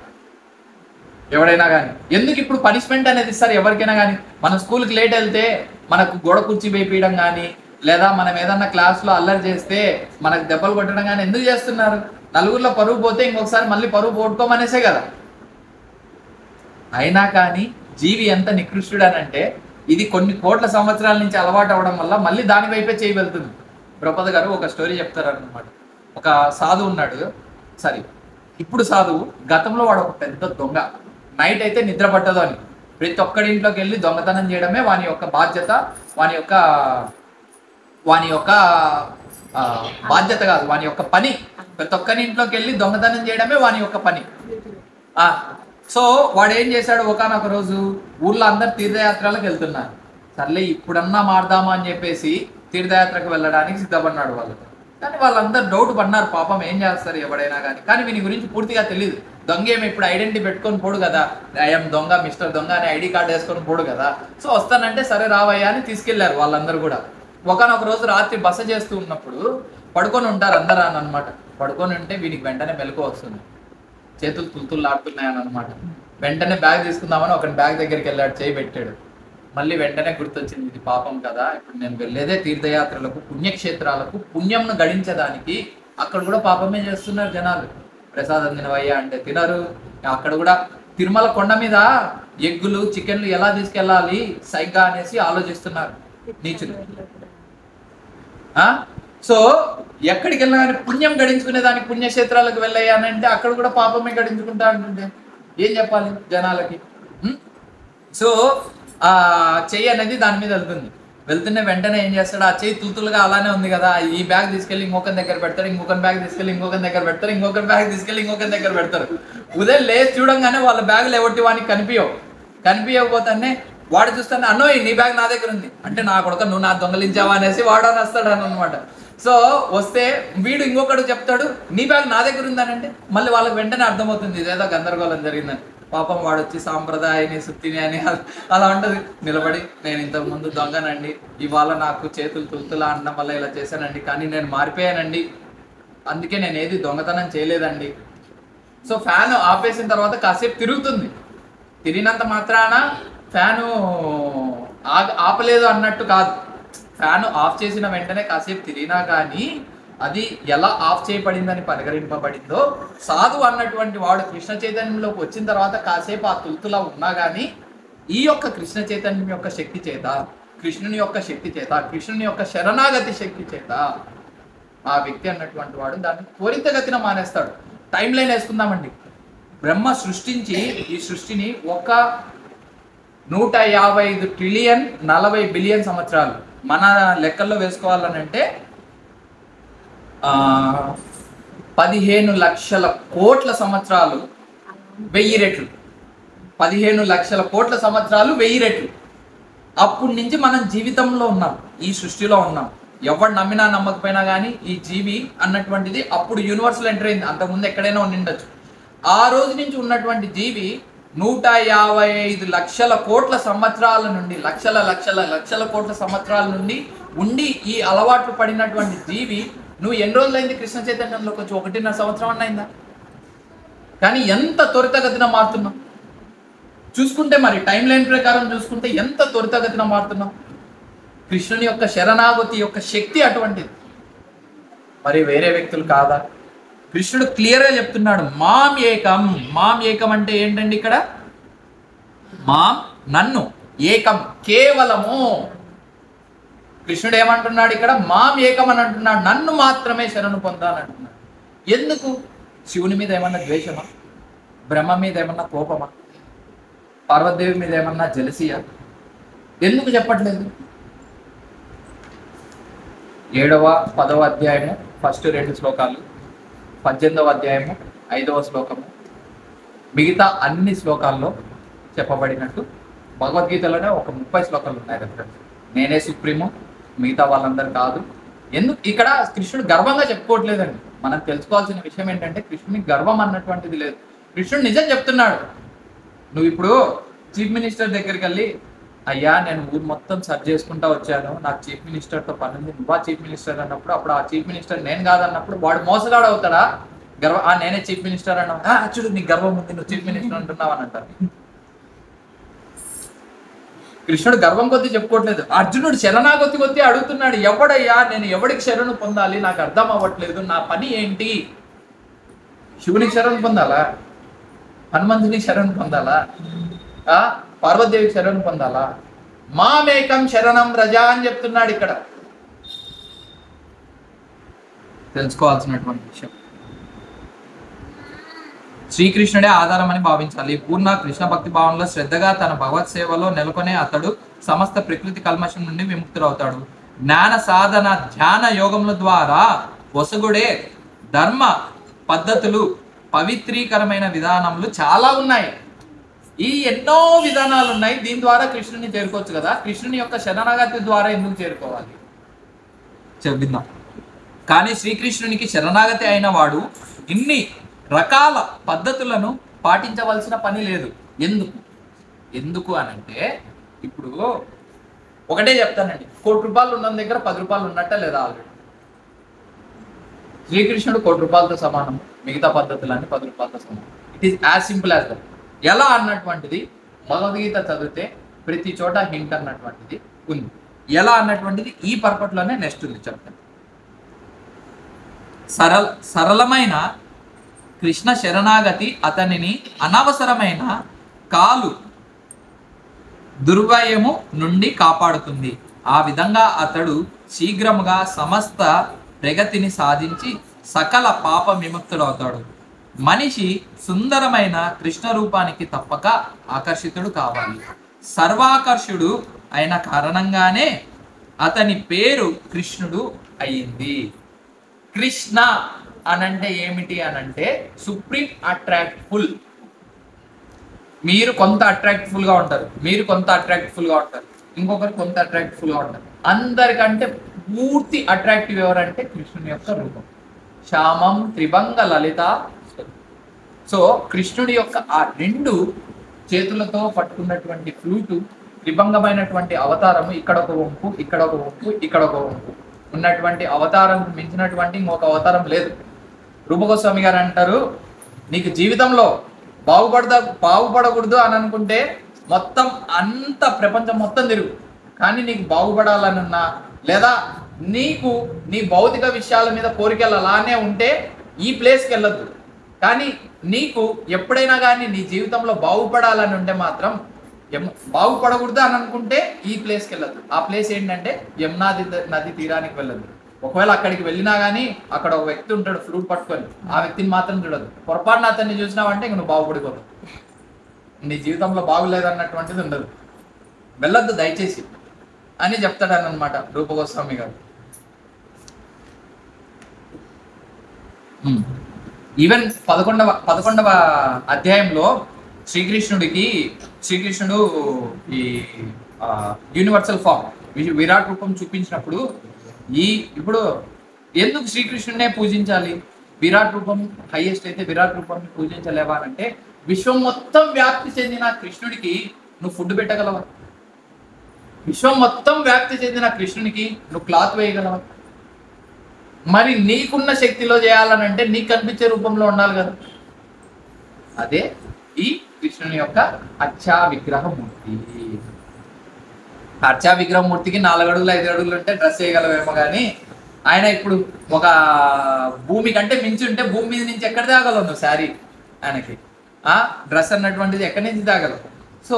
ఎవడైనా కానీ. ఎందుకు ఇప్పుడు పనిష్మెంట్ అనేది ఇస్తారు ఎవరికైనా కానీ. మన స్కూల్కి లేట్ వెళ్తే మనకు గోడ కుర్చీ వేయడం కానీ, లేదా మనం ఏదన్నా క్లాస్లో అల్లరి చేస్తే మనకు దెబ్బలు కొట్టడం కానీ ఎందుకు చేస్తున్నారు? నలుగురిలో పరువు పోతే ఇంకొకసారి మళ్ళీ పరువు పోగొట్టుకోమనేసే కదా. అయినా కానీ జీవి ఎంత నికృష్టుడు అని అంటే, ఇది కొన్ని కోట్ల సంవత్సరాల నుంచి అలవాటు అవ్వడం వల్ల మళ్ళీ దాని వైపే చేయి వెళ్తుంది. ప్రభుపాద గారు ఒక స్టోరీ చెప్తారు అన్నమాట. ఒక సాధువు ఉన్నాడు, సరే ఇప్పుడు సాధువు, గతంలో వాడు ఒక పెద్ద దొంగ. నైట్ అయితే నిద్ర పట్టదు అని ప్రతి ఒక్కడి ఇంట్లోకి వెళ్ళి దొంగతనం చేయడమే వాని యొక్క బాధ్యత, వాని యొక్క బాధ్యత కాదు, వాని యొక్క పని. ప్రతి ఒక్కరి ఇంట్లోకి వెళ్ళి దొంగతనం చేయడమే వాని యొక్క పని. సో వాడు ఏం చేశాడు, ఒకానొక రోజు ఊర్లో అందరు తీర్థయాత్రలకు వెళ్తున్నారు. సర్లే ఇప్పుడన్నా మారదామా అని చెప్పేసి తీర్థయాత్రకు వెళ్ళడానికి సిద్ధపడినాడు వాళ్ళు. కానీ వాళ్ళందరూ డౌట్ పడినారు, పాపం ఏం చేస్తారు ఎవడైనా కానీ వీని గురించి పూర్తిగా తెలియదు. దొంగ ఏమి ఇప్పుడు ఐడెంటిటీ పెట్టుకొని పోడు కదా, ఐఎమ్ దొంగ, మిస్టర్ దొంగ అని ఐడి కార్డు వేసుకొని పోడు కదా. సో వస్తానంటే సరే రావయ్యా అని తీసుకెళ్లారు వాళ్ళందరూ కూడా. ఒకనొక రోజు రాత్రి బస చేస్తూ ఉన్నప్పుడు పడుకొని ఉంటారు అందరూ అని అనమాట. పడుకొని ఉంటే వీనికి వెంటనే మెలకు వస్తుంది, చేతులు తుల్తుల్లాడుతున్నాయని అనమాట. వెంటనే బ్యాగ్ తీసుకుందామని ఒక బ్యాగ్ దగ్గరికి వెళ్ళాడు, చేయి పెట్టాడు. మళ్ళీ వెంటనే గుర్తొచ్చింది, ఇది పాపం కదా, ఇప్పుడు నేను వెళ్ళేదే తీర్థయాత్రలకు, పుణ్యక్షేత్రాలకు, పుణ్యంను గడించడానికి. అక్కడ కూడా పాపమే చేస్తున్నారు జనాలు. ప్రసాదం తినవయ్యా అంటే తినరు. అక్కడ కూడా తిరుమల కొండ మీద ఎగ్గులు చికెన్లు ఎలా తీసుకెళ్ళాలి సైగ్గా అనేసి ఆలోచిస్తున్నారు నీచులు. సో ఎక్కడికి వెళ్ళినా కానీ పుణ్యం గడించుకునే దానికి పుణ్యక్షేత్రాలకు వెళ్ళాయనంటే అక్కడ కూడా పాపమే గడించుకుంటా అంటుంటే ఏం చెప్పాలి జనాలకి. సో ఆ చెయ్యి అనేది దాని మీద వెళ్తున్న వెంటనే ఏం చేస్తాడు, ఆ చెయ్యి తులుతులుగా అలానే ఉంది కదా, ఈ బ్యాగ్ తీసుకెళ్ళి ఇంకొకరి దగ్గర పెడతారు, ఇంకొకరి బ్యాగ్ తీసుకెళ్ళి ఇంకొకరి దగ్గర పెడతారు, ఇంకొకరి బ్యాగ్ తీసుకెళ్ళి ఇంకొకరి దగ్గర పెడతారు. ఉదయం లేచి చూడంగానే వాళ్ళ బ్యాగులు ఎవరికి వానికి కనిపించకపోతానే వాడు చూస్తానే, అన్నోయ్ నీ బ్యాగ్ నా దగ్గర ఉంది అంటే, నా కొడుక నువ్వు నా దొంగలించావా అనేసి వాడు అని వస్తాడు అనమాట. సో వస్తే వీడు ఇంకొకడు చెప్తాడు నీ బ్యాగ్ నా దగ్గర ఉందనంటే మళ్ళీ వాళ్ళకి వెంటనే అర్థమవుతుంది ఇదేదో గందరగోళం జరిగిందని. పాపం వాడు వచ్చి సాంప్రదాయని సుత్తిని అని అలా ఉంటుంది, నిలబడి నేను ఇంతకుముందు దొంగనండి, ఇవాళ నాకు చేతులు తుల్తులా అనడం వల్ల ఇలా చేశానండి, కానీ నేను మారిపోయానండి, అందుకే నేను ఏది దొంగతనం చేయలేదండి. సో ఫ్యాన్ ఆపేసిన తర్వాత కాసేపు తిరుగుతుంది, తిరిగినంత మాత్రాన ఫ్యాను ఆపలేదు అన్నట్టు కాదు. ఫ్యాన్ ఆఫ్ చేసిన వెంటనే కాసేపు తిరిగినా కానీ అది ఎలా ఆఫ్ చేయబడిందని పరిగణింపబడిందో, సాధు అన్నటువంటి వాడు కృష్ణ చైతన్యంలోకి వచ్చిన తర్వాత కాసేపు ఆ తుల్తులా ఉన్నా కానీ ఈ యొక్క కృష్ణ చైతన్యం యొక్క శక్తి చేత, కృష్ణుని యొక్క శక్తి చేత, కృష్ణుని యొక్క శరణాగతి శక్తి చేత ఆ వ్యక్తి అన్నటువంటి వాడు దాన్ని త్వరితగతిన మానేస్తాడు. టైం లైన్ వేసుకుందామండి. బ్రహ్మ సృష్టించి ఈ సృష్టిని ఒక 155 ట్రిలియన్ 40 బిలియన్ సంవత్సరాలు మన లెక్కల్లో వేసుకోవాలనంటే 15 లక్షల కోట్ల సంవత్సరాలు 1000 రెట్లు, 15 లక్షల కోట్ల సంవత్సరాలు 1000 రెట్లు. అప్పటి నుంచి మనం జీవితంలో ఉన్నాం, ఈ సృష్టిలో ఉన్నాం. ఎవరు నమ్మినా నమ్మకపోయినా కానీ ఈ జీవి అన్నటువంటిది అప్పుడు యూనివర్స్లో ఎంటర్ అయింది, అంతకుముందు ఎక్కడైనా ఉండిండొచ్చు. ఆ రోజు నుంచి ఉన్నటువంటి జీవి 155 లక్షల కోట్ల సంవత్సరాల నుండి, లక్షల కోట్ల సంవత్సరాల నుండి ఉండి ఈ అలవాట్లు పడినటువంటి జీవి నువ్వు ఎన్ని రోజులైంది కృష్ణ చైతన్యంలోకి వచ్చి? 1.5 సంవత్సరం అన్న అయిందా? కానీ ఎంత త్వరితగతిన మారుతున్నాం చూసుకుంటే, మరి టైం లైన్ ప్రకారం చూసుకుంటే ఎంత త్వరితగతిన మారుతున్నాం. కృష్ణుని యొక్క శరణాగతి యొక్క శక్తి అటువంటిది, మరి వేరే వ్యక్తులు కాదా? కృష్ణుడు క్లియర్గా చెప్తున్నాడు, మాం ఏకం. మాం ఏకం అంటే ఏంటండి? ఇక్కడ మాం నన్ను, ఏకం కేవలము. కృష్ణుడు ఏమంటున్నాడు ఇక్కడ? మాం ఏకం అని అంటున్నాడు, నన్ను మాత్రమే శరణు పొందాలని అంటున్నాడు. ఎందుకు? శివుని మీద ఏమన్నా ద్వేషమా? బ్రహ్మ మీద ఏమన్నా కోపమా? పార్వతీదేవి మీద ఏమన్నా జలసియా? ఎందుకు చెప్పట్లేదు? 7వ 10వ అధ్యాయము ఫస్ట్ 2 శ్లోకాలు, 18వ అధ్యాయము 5వ శ్లోకము, మిగతా అన్ని శ్లోకాల్లో చెప్పబడినట్టు భగవద్గీతలోనే ఒక 30 శ్లోకాలు ఉన్నాయి రెఫరెన్స్. నేనే సుప్రీము, మిగతా వాళ్ళందరూ కాదు. ఎందుకు ఇక్కడ కృష్ణుడు గర్వంగా చెప్పుకోవట్లేదండి. మనం తెలుసుకోవాల్సిన విషయం ఏంటంటే కృష్ణునికి గర్వం అన్నటువంటిది లేదు. కృష్ణుడు నిజం చెప్తున్నాడు. నువ్వు ఇప్పుడు చీఫ్ మినిస్టర్ దగ్గరికి వెళ్ళి, అయ్యా నేను ఊరు మొత్తం సర్చ్ చేసుకుంటా వచ్చాను, నాకు చీఫ్ మినిస్టర్తో పని ఉంది, నువ్వా చీఫ్ మినిస్టర్ అన్నప్పుడు, అప్పుడు ఆ చీఫ్ మినిస్టర్ నేను కాదన్నప్పుడు వాడు మోసగాడు అవుతాడా? నేనే చీఫ్ మినిస్టర్ అన్నా, చూడు నీకు గర్వం ఉంది, నువ్వు చీఫ్ మినిస్టర్ అంటున్నావు అని అంటారు. కృష్ణుడు గర్వం కొద్దీ చెప్పుకోవట్లేదు. అర్జునుడు శరణాగతి కొద్దీ అడుగుతున్నాడు, ఎవడయ్యా నేను ఎవడికి శరణు పొందాలి? నాకు అర్థం అవ్వట్లేదు, నా పని ఏంటి? శివునికి శరణు పొందాలా? హనుమంతునికి శరణు పొందాలా? పార్వతీదేవికి శరణు పొందాలా? మామేకం శరణం రజా అని చెప్తున్నాడు ఇక్కడ. తెలుసుకోవాల్సినటువంటి విషయం. శ్రీకృష్ణుడే ఆధారం అని భావించాలి. పూర్ణ కృష్ణ భక్తి భావంలో శ్రద్ధగా తన భగవత్ సేవలో నెలకొనే అతడు సమస్త ప్రకృతి కల్మషం నుండి విముక్తుడవుతాడు. జ్ఞాన సాధన ధ్యాన యోగముల ద్వారా వసగుడే ధర్మ పద్ధతులు పవిత్రీకరమైన విధానములు చాలా ఉన్నాయి. ఈ ఎన్నో విధానాలు ఉన్నాయి. దీని ద్వారా కృష్ణుని చేరుకోవచ్చు కదా. కృష్ణుని యొక్క శరణాగతి ద్వారా ఎందుకు చేరుకోవాలి చెప్పిందాం. కానీ శ్రీకృష్ణునికి శరణాగతి అయిన వాడు ఇన్ని రకాల పద్ధతులను పాటించవలసిన పని లేదు. ఎందుకు అనంటే, ఇప్పుడు ఒకటే చెప్తానండి, 1 కోటి రూపాయలు ఉన్న దగ్గర 10 రూపాయలు ఉన్నట్టే లేదా? ఆల్రెడీ శ్రీకృష్ణుడు 1 కోటి రూపాయలతో సమానం, మిగతా పద్ధతులన్నీ 10 రూపాయలతో సమానం. It is as simple as that. ఎలా అన్నటువంటిది భగవద్గీత చదివితే ప్రతి చోట హింట్ అన్నటువంటిది ఉంది. ఎలా అన్నటువంటిది ఈ పర్పట్లోనే నెక్స్ట్ ఉంది చెప్తాను. సరళమైన కృష్ణ శరణాగతి అతనిని అనవసరమైన కాలు దుర్వ్యయము నుండి కాపాడుతుంది. ఆ విధంగా అతడు శీఘ్రముగా సమస్త ప్రగతిని సాధించి సకల పాప విముక్తుడవుతాడు. మనిషి సుందరమైన కృష్ణ రూపానికి తప్పక ఆకర్షితుడు కావాలి. సర్వాకర్షుడు అయిన కారణంగానే అతని పేరు కృష్ణుడు అయ్యింది. కృష్ణ అనంటే ఏమిటి అనంటే సుప్రీం అట్రాక్ట్ఫుల్. మీరు కొంత అట్రాక్ట్ఫుల్ గా ఉంటారు, మీరు కొంత అట్రాక్ట్ఫుల్ గా ఉంటారు, ఇంకొకరు కొంత అట్రాక్ట్ఫుల్ గా ఉంటారు. అందరికంటే పూర్తి అట్రాక్టివ్ ఎవరంటే కృష్ణుని యొక్క రూపం. శ్యామం త్రిభంగ లలిత. సో కృష్ణుడి యొక్క ఆ 2 చేతులతో పట్టుకున్నటువంటి ఫ్లూటు, త్రిభంగమైనటువంటి అవతారము, ఇక్కడ ఒక వంపు, ఇక్కడ ఒక వంపు, ఇక్కడ ఒక వంపు ఉన్నటువంటి అవతారం మించినటువంటి ఇంకొక అవతారం లేదు. రూపగోస్వామి గారు అంటారు, నీకు జీవితంలో బాగుపడకూడదు అని అనుకుంటే మొత్తం అంత ప్రపంచం మొత్తం తిరుగు, కానీ నీకు బాగుపడాలనున్నా లేదా నీకు నీ భౌతిక విషయాల మీద కోరికలు అలానే ఉంటే ఈ ప్లేస్కి వెళ్ళొద్దు. కానీ నీకు ఎప్పుడైనా కానీ నీ జీవితంలో బాగుపడాలని ఉంటే మాత్రం, బాగుపడకూడదు అని అనుకుంటే ఈ ప్లేస్కి వెళ్ళొద్దు. ఆ ప్లేస్ ఏంటంటే యమునా నది తీరానికి వెళ్ళొద్దు. ఒకవేళ అక్కడికి వెళ్ళినా కానీ అక్కడ ఒక వ్యక్తి ఉంటాడు ఫ్లూట్ పట్టుకొని, ఆ వ్యక్తిని మాత్రం చూడదు. పొరపాటున అతన్ని చూసినావంటే ఇంక నువ్వు బాగుపడిపోతావు, నీ జీవితంలో బాగులేదన్నటువంటిది ఉండదు. వెళ్ళొద్దు దయచేసి అని చెప్తాడనమాట రూపగోస్వామి గారు. ఈవెన్ 11వ అధ్యాయంలో శ్రీకృష్ణుడు ఈ యూనివర్సల్ ఫామ్ విరాట్ రూపం చూపించినప్పుడు ఇప్పుడు ఎందుకు శ్రీకృష్ణుడినే పూజించాలి? విరాట్ రూపం హైయెస్ట్ అయితే విరాట్ రూపాన్ని పూజించలేవా అంటే, విశ్వం మొత్తం వ్యాప్తి చెందిన కృష్ణుడికి నువ్వు ఫుడ్ పెట్టగలవా? విశ్వం మొత్తం వ్యాప్తి చెందిన కృష్ణునికి నువ్వు క్లాత్ వేయగలవా? మరి నీకున్న శక్తిలో చేయాలనంటే నీకు కనిపించే రూపంలో ఉండాలి కదా. అదే ఈ కృష్ణుని యొక్క అర్చా విగ్రహమూర్తి. అర్చా విగ్రహమూర్తికి 4 అడుగులు 5 అడుగులు ఉంటే డ్రెస్ వేయగలవేమో, కానీ ఆయన ఇప్పుడు ఒక భూమి కంటే మించి ఉంటే భూమి మీద నుంచి ఎక్కడ తేగలవు నువ్వు శారీ? ఆయనకి డ్రెస్ అన్నటువంటిది ఎక్కడి నుంచి తేగలవు? సో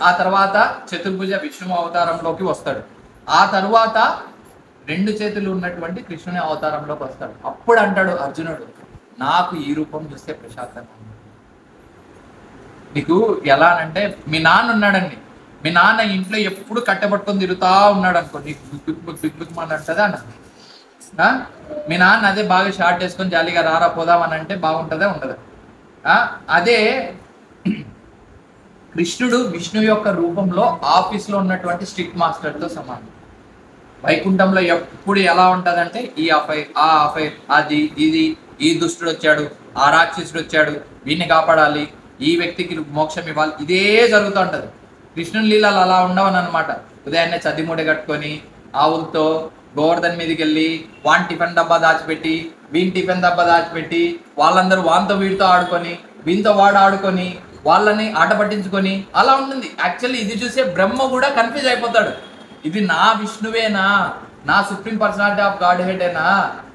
ఆ తర్వాత చతుర్భుజ విష్ణు అవతారంలోకి వస్తాడు. ఆ తర్వాత 2 చేతులు ఉన్నటువంటి కృష్ణుని అవతారంలోకి వస్తాడు. అప్పుడు అంటాడు అర్జునుడు, నాకు ఈ రూపం చూస్తే ప్రశాంతంగా ఉంది. నీకు ఎలా అంటే, మీ నాన్న ఉన్నాడండి, మీ నాన్న ఇంట్లో ఎప్పుడు కట్టెపట్టుకొని తిరుగుతా ఉన్నాడు అనుకో, నీకు బిగ్ అని అంటుందా అన్న? మీ నాన్న అదే బాగా షార్ట్ వేసుకొని జాలీగా రారా పోదామని అంటే బాగుంటుందా ఉండదా? అదే కృష్ణుడు విష్ణు యొక్క రూపంలో ఆఫీస్లో ఉన్నటువంటి స్ట్రిక్ట్ మాస్టర్తో సమానం. వైకుంఠంలో ఎప్పుడు ఎలా ఉంటుందంటే, ఈ అఫైర్ ఆ అఫైర్, అది ఇది, ఈ దుష్టుడు వచ్చాడు, ఆ రాక్షసుడు వచ్చాడు, వీడిని కాపాడాలి, ఈ వ్యక్తికి మోక్షం ఇవ్వాలి, ఇదే జరుగుతూ ఉంటుంది. కృష్ణుని లీలలు అలా ఉండవని అనమాట. ఉదయాన్నే చదిముడి కట్టుకొని ఆవులతో గోవర్ధన్ మీదకి వెళ్ళి వాన్ టిఫిన్ డబ్బా దాచిపెట్టి వీని టిఫిన్ డబ్బా దాచిపెట్టి వాళ్ళందరూ వాంతో వీడితో ఆడుకొని వీనితో వాడు ఆడుకొని వాళ్ళని ఆట పట్టించుకొని అలా ఉంటుంది. యాక్చువల్లీ ఇది చూసే బ్రహ్మ కూడా కన్ఫ్యూజ్ అయిపోతాడు, ఇది నా విష్ణువేనా, నా సుప్రీం పర్సనాలిటీ ఆఫ్ గాడ్ హెడేనా,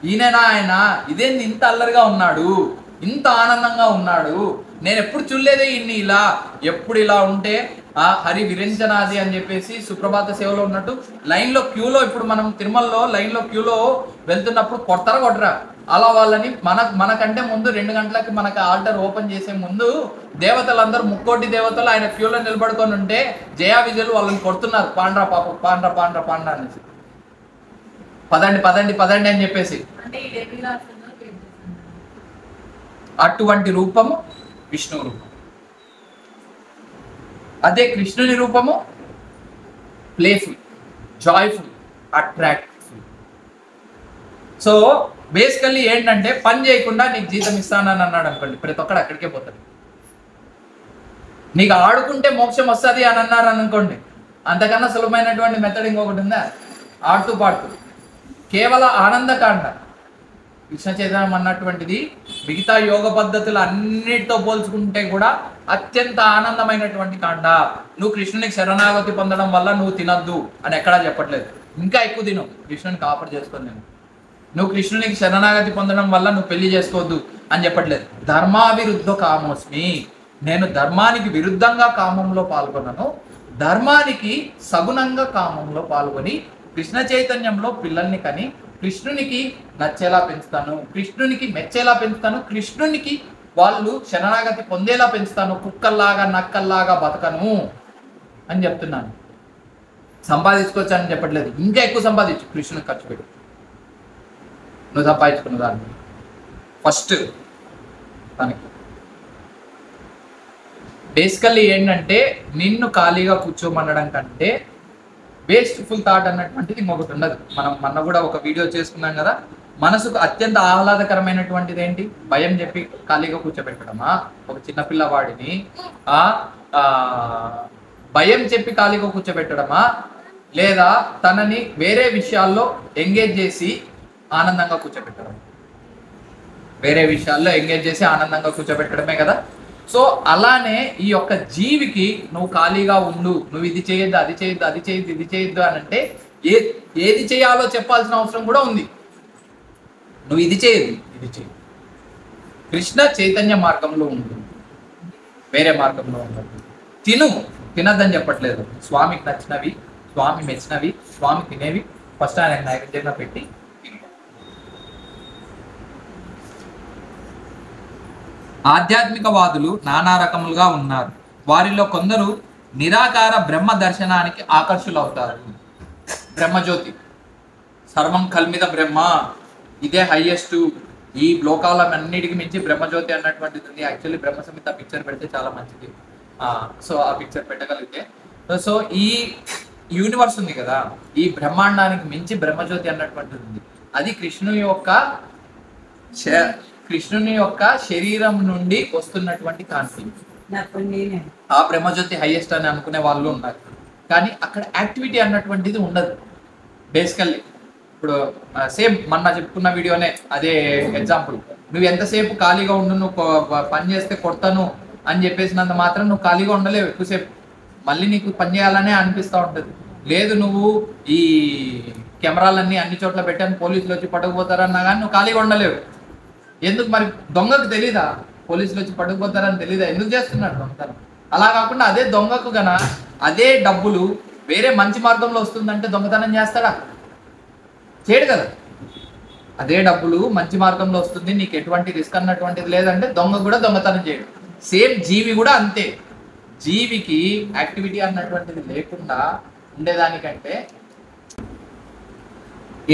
ఈయనేనా ఆయన, ఇదేంది ఇంత అల్లరిగా ఉన్నాడు, ఇంత ఆనందంగా ఉన్నాడు, నేను ఎప్పుడు చూడలేదే ఇన్ని ఇలా. ఎప్పుడు ఇలా ఉంటే హరి విరించనాది అని చెప్పేసి సుప్రభాత సేవలో ఉన్నట్టు లైన్లో క్యూలో, ఇప్పుడు మనం తిరుమలలో లైన్లో క్యూలో వెళ్తున్నప్పుడు కొట్టరా అలా వాళ్ళని మనకంటే ముందు 2 గంటలకి మనకు ఆల్టర్ ఓపెన్ చేసే ముందు దేవతలందరూ 3 దేవతలు ఆయన క్యూలో నిలబడుకొని ఉంటే జయా విజయులు వాళ్ళని కొడుతున్నారు, పాండ్రా పాప పాండ్రా అనేసి, పదండి అని చెప్పేసి. అటువంటి రూపము విష్ణు రూపం. అదే కృష్ణుని రూపము playful, joyful, attractive. So basically ఏంటంటే పని చేయకుండా నీకు జీతం ఇస్తానని అన్నాడు అనుకోండి, ప్రతి ఒక్కడు అక్కడికే పోతాడు. నీకు ఆడుకుంటే మోక్షం వస్తుంది అని అన్నారు అనుకోండి, అంతకన్నా సులభమైనటువంటి మెథడ్ ఇంకొకటి ఉందా? ఆడుతూ పాడుతూ కేవలం ఆనందకాండ. కృష్ణ చైతన్యం అన్నటువంటిది మిగతా యోగ పద్ధతులు అన్నిటితో పోల్చుకుంటే కూడా అత్యంత ఆనందమైనటువంటి కాండ. నువ్వు కృష్ణునికి శరణాగతి పొందడం వల్ల నువ్వు తినద్దు అని ఎక్కడా చెప్పట్లేదు, ఇంకా ఎక్కువ తిను, కృష్ణునికి ఆఫర్ చేసుకొని నేను. నువ్వు కృష్ణునికి శరణాగతి పొందడం వల్ల నువ్వు పెళ్లి చేసుకోవద్దు అని చెప్పట్లేదు. ధర్మావిరుద్ధ కామోస్మి, నేను ధర్మానికి విరుద్ధంగా కామంలో పాల్గొన్నాను, ధర్మానికి సగుణంగా కామంలో పాల్గొని కృష్ణ చైతన్యంలో పిల్లల్ని కని కృష్ణునికి నచ్చేలా పెంచుతాను, కృష్ణునికి మెచ్చేలా పెంచుతాను, కృష్ణునికి వాళ్ళు శరణాగతి పొందేలా పెంచుతాను, కుక్కల్లాగా నక్కల్లాగా బతకను అని చెప్తున్నాను. సంపాదించుకోవచ్చని చెప్పట్లేదు, ఇంకా ఎక్కువ సంపాదించు, కృష్ణునికి ఖర్చు పెట్టు, నువ్వు సంపాదించుకున్న దాన్ని ఫస్ట్ తనకి. బేసికల్లీ ఏంటంటే నిన్ను ఖాళీగా కూర్చోమనడం కంటే వేస్ట్ఫుల్ థాట్ అన్నటువంటిది ఇంకొకటి ఉండదు. మనం మొన్న కూడా ఒక వీడియో చేసుకున్నాం కదా, మనసుకు అత్యంత ఆహ్లాదకరమైనటువంటిది ఏంటి? భయం చెప్పి ఖాళీగా కూర్చోబెట్టడమా? ఒక చిన్నపిల్లవాడిని భయం చెప్పి ఖాళీగా కూర్చోబెట్టడమా, లేదా తనని వేరే విషయాల్లో ఎంగేజ్ చేసి ఆనందంగా కూర్చోబెట్టడం? వేరే విషయాల్లో ఎంగేజ్ చేసి ఆనందంగా కూర్చోబెట్టడమే కదా. సో అలానే ఈ యొక్క జీవికి నువ్వు ఖాళీగా ఉండు, నువ్వు ఇది చేయొద్దు, అది చేయొద్దు, అది చేయొద్దు, ఇది చేయొద్దు అని అంటే ఏది చేయాలో చెప్పాల్సిన అవసరం కూడా ఉంది. నువ్వు ఇది చేయదు, ఇది చేయి, కృష్ణ చైతన్య మార్గంలో ఉండు, వేరే మార్గంలో ఉండదు. తినద్దని చెప్పట్లేదు, స్వామికి నచ్చినవి, స్వామి మెచ్చినవి, స్వామి తినేవి ఫస్ట్ ఆయన నైవేద్యంగా పెట్టి. ఆధ్యాత్మికవాదులు నానా రకములుగా ఉన్నారు. వారిలో కొందరు నిరాకార బ్రహ్మ దర్శనానికి ఆకర్షులవుతారు. బ్రహ్మజ్యోతి, సర్వం కల్మిద బ్రహ్మ, ఇదే హైయెస్ట్, ఈ లోకాలన్నిటికి మించి బ్రహ్మజ్యోతి అన్నటువంటిది ఉంది. యాక్చువల్లీ బ్రహ్మ సంహిత పిక్చర్ పెడితే చాలా మంచిది. సో ఆ పిక్చర్ పెట్టగలిగితే, సో ఈ యూనివర్స్ ఉంది కదా, ఈ బ్రహ్మాండానికి మించి బ్రహ్మజ్యోతి అన్నటువంటిది ఉంది. అది కృష్ణుని యొక్క శరీరం నుండి వస్తున్నటువంటి కాంతి. ఆ బ్రహ్మజ్యోతి హైయెస్ట్ అని అనుకునే వాళ్ళు ఉన్నారు, కానీ అక్కడ యాక్టివిటీ అన్నటువంటిది ఉండదు. బేసికల్లీ ఇప్పుడు సేమ్ మొన్న చెప్పుకున్న వీడియోనే అదే ఎగ్జాంపుల్. నువ్వు ఎంతసేపు ఖాళీగా ఉండు, నువ్వు పని చేస్తే కొడతాను అని చెప్పేసినంత మాత్రం నువ్వు ఖాళీగా ఉండలేవు ఎక్కువసేపు, మళ్ళీ నీకు పని చేయాలనే అనిపిస్తూ ఉంటుంది. లేదు నువ్వు ఈ కెమెరాలన్నీ అన్ని చోట్ల పెట్టాను పోలీసులు వచ్చి పట్టుకుపోతారన్నా కానీ నువ్వు ఖాళీగా ఉండలేవు. ఎందుకు మరి? దొంగకు తెలీదా పోలీసులు వచ్చి పట్టుకుపోతారని తెలీదా? ఎందుకు చేస్తున్నాడు దొంగతనం? అలా కాకుండా అదే దొంగకు గన అదే డబ్బులు వేరే మంచి మార్గంలో వస్తుందంటే దొంగతనం చేస్తాడా? చేయడు కదా. అదే డబ్బులు మంచి మార్గంలో వస్తుంది, నీకు ఎటువంటి రిస్క్ అన్నటువంటిది లేదంటే దొంగ కూడా దొంగతనం చేయడు. సేమ్ జీవి కూడా అంతే. జీవికి యాక్టివిటీ అన్నటువంటిది లేకుండా ఉండేదానికంటే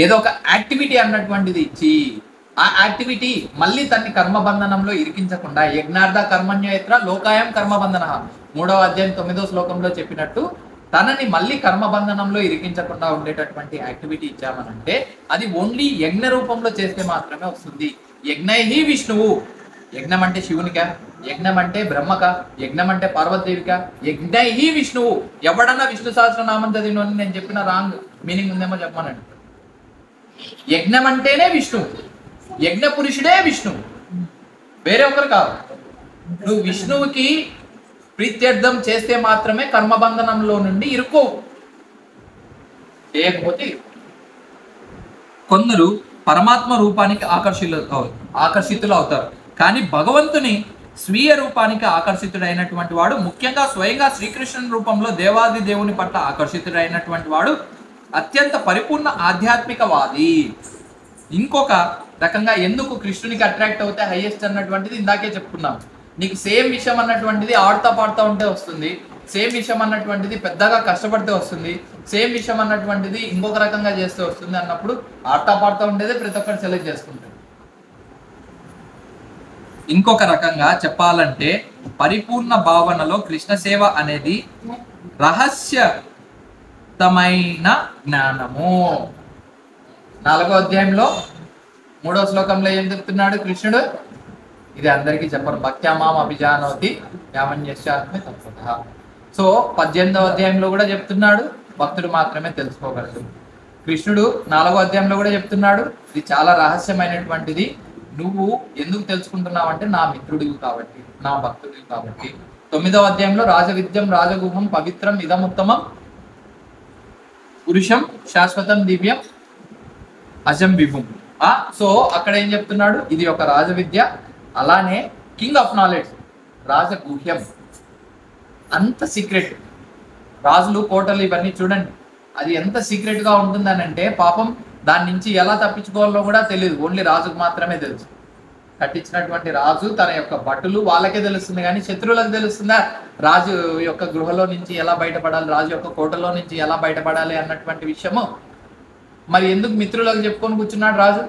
ఏదో ఒక యాక్టివిటీ అన్నటువంటిది ఇచ్చి ఆ యాక్టివిటీ మళ్ళీ తన్ని కర్మబంధనంలో ఇరికించకుండా, యజ్ఞార్థ కర్మణ్యయత్ర లోకాయం కర్మబంధన 3వ అధ్యాయం 9వ శ్లోకంలో చెప్పినట్టు తనని మళ్ళీ కర్మబంధనంలో ఇరికించకుండా ఉండేటటువంటి యాక్టివిటీ ఇచ్చామనంటే అది ఓన్లీ యజ్ఞ రూపంలో చేస్తే మాత్రమే వస్తుంది. యజ్ఞైహి విష్ణువు, యజ్ఞం అంటే శివునికా, యజ్ఞం అంటే బ్రహ్మక, యజ్ఞం అంటే పార్వతీదేవికా, యజ్ఞైహి విష్ణువు. ఎవడన్నా విష్ణు సహస్రనామం చదివిన నేను చెప్పిన రాంగ్ మీనింగ్ ఉందేమో చెప్పమనండి. యజ్ఞం అంటేనే విష్ణువు, యజ్ఞ పురుషుడే విష్ణువు, వేరే ఒకరు కాదు. నువ్వు విష్ణువుకి ప్రీత్యర్థం చేస్తే మాత్రమే కర్మబంధనంలో నుండి ఇరుకోవు, చేయకపోతే. కొందరు పరమాత్మ రూపానికి ఆకర్షితులు అవుతారు, కానీ భగవంతుని స్వీయ రూపానికి ఆకర్షితుడైనటువంటి వాడు, ముఖ్యంగా స్వయంగా శ్రీకృష్ణుని రూపంలో దేవాది దేవుని పట్ల ఆకర్షితుడైనటువంటి వాడు అత్యంత పరిపూర్ణ ఆధ్యాత్మికవాది. ఇంకొక రకంగా ఎందుకు కృష్ణునికి అట్రాక్ట్ అవుతే హైయెస్ట్ అన్నటువంటిది ఇందాకే చెప్పుకున్నాం. నీకు సేమ్ విషయం అన్నటువంటిది ఆడుతా పాడుతూ ఉంటే వస్తుంది, సేమ్ విషయం అన్నటువంటిది పెద్దగా కష్టపడితే వస్తుంది, సేమ్ విషయం అన్నటువంటిది ఇంకొక రకంగా చేస్తే వస్తుంది అన్నప్పుడు ఆడుతా పాడుతూ ఉండేదే ప్రతి ఒక్కరు సెలెక్ట్ చేసుకుంటారు. ఇంకొక రకంగా చెప్పాలంటే పరిపూర్ణ భావనలో కృష్ణ సేవ అనేది రహస్యతమైన జ్ఞానము. 4వ అధ్యాయంలో 3వ శ్లోకంలో ఏం చెప్తున్నాడు కృష్ణుడు? ఇది అందరికీ చెప్పరు. భక్త్యామాం అభిజానోతి యావన్యస్యాత్మే తత్వతః. సో 18వ అధ్యాయంలో కూడా చెప్తున్నాడు భక్తుడు మాత్రమే తెలుసుకోగలడు. కృష్ణుడు 4వ అధ్యాయంలో కూడా చెప్తున్నాడు ఇది చాలా రహస్యమైనటువంటిది, నువ్వు ఎందుకు తెలుసుకుంటున్నావు అంటే నా మిత్రుడివి కాబట్టి, నా భక్తుడివి కాబట్టి. 9వ అధ్యాయంలో రాజవిద్యం రాజగుహం పవిత్రం ఇదముత్తమం పురుషం శాశ్వతం దివ్యం అజం విభుం. సో అక్కడ ఏం చెప్తున్నాడు? ఇది ఒక రాజవిద్య, అలానే కింగ్ ఆఫ్ నాలెడ్జ్ రాజగుహ్యం, అంత సీక్రెట్. రాజులు కోటలు ఇవన్నీ చూడండి, అది ఎంత సీక్రెట్ గా ఉంటుందని అంటే పాపం దాని నుంచి ఎలా తప్పించుకోవాలో కూడా తెలియదు, ఓన్లీ రాజుకు మాత్రమే తెలుసు. కట్టించినటువంటి రాజు తన యొక్క భటులు వాళ్ళకే తెలుస్తుంది, కానీ శత్రువులకు తెలుస్తుందా రాజు యొక్క గృహలో నుంచి ఎలా బయటపడాలి, రాజు యొక్క కోటలో నుంచి ఎలా బయటపడాలి అన్నటువంటి విషయము. మరి ఎందుకు మిత్రులకు చెప్పుకొని కూర్చున్నాడు రాజు?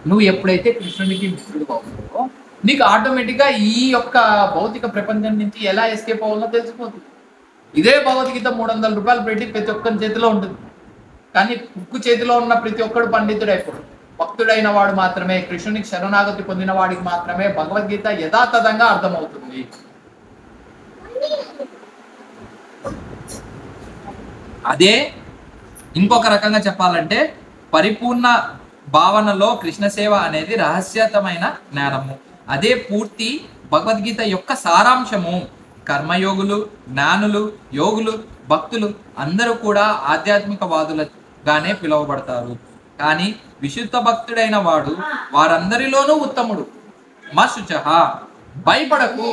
నువ్వు ఎప్పుడైతే కృష్ణునికి మిత్రుడు అవుతావో నీకు ఆటోమేటిక్గా ఈ యొక్క భౌతిక ప్రపంచం నుంచి ఎలా ఎస్కేప్ అవ్వాలో తెలిసిపోతుంది. ఇదే భగవద్గీత 300 రూపాయలు పెట్టి ప్రతి ఒక్కరి చేతిలో ఉంటుంది, కానీ ఉక్కు చేతిలో ఉన్న ప్రతి ఒక్కడు పండితుడు అయిపోడు. భక్తుడైన వాడు మాత్రమే, కృష్ణునికి శరణాగతి పొందిన వాడికి మాత్రమే భగవద్గీత యథాతథంగా అర్థమవుతుంది. అదే ఇంకొక రకంగా చెప్పాలంటే పరిపూర్ణ భావనలో కృష్ణ సేవ అనేది రహస్యతమైన జ్ఞానము. అదే పూర్తి భగవద్గీత యొక్క సారాంశము. కర్మయోగులు, జ్ఞానులు, యోగులు, భక్తులు అందరూ కూడా ఆధ్యాత్మికవాదులుగానే పిలువబడతారు. కానీ విశుద్ధ భక్తుడైన వాడు వారందరిలోనూ ఉత్తముడు. మశుచః, భయపడకు,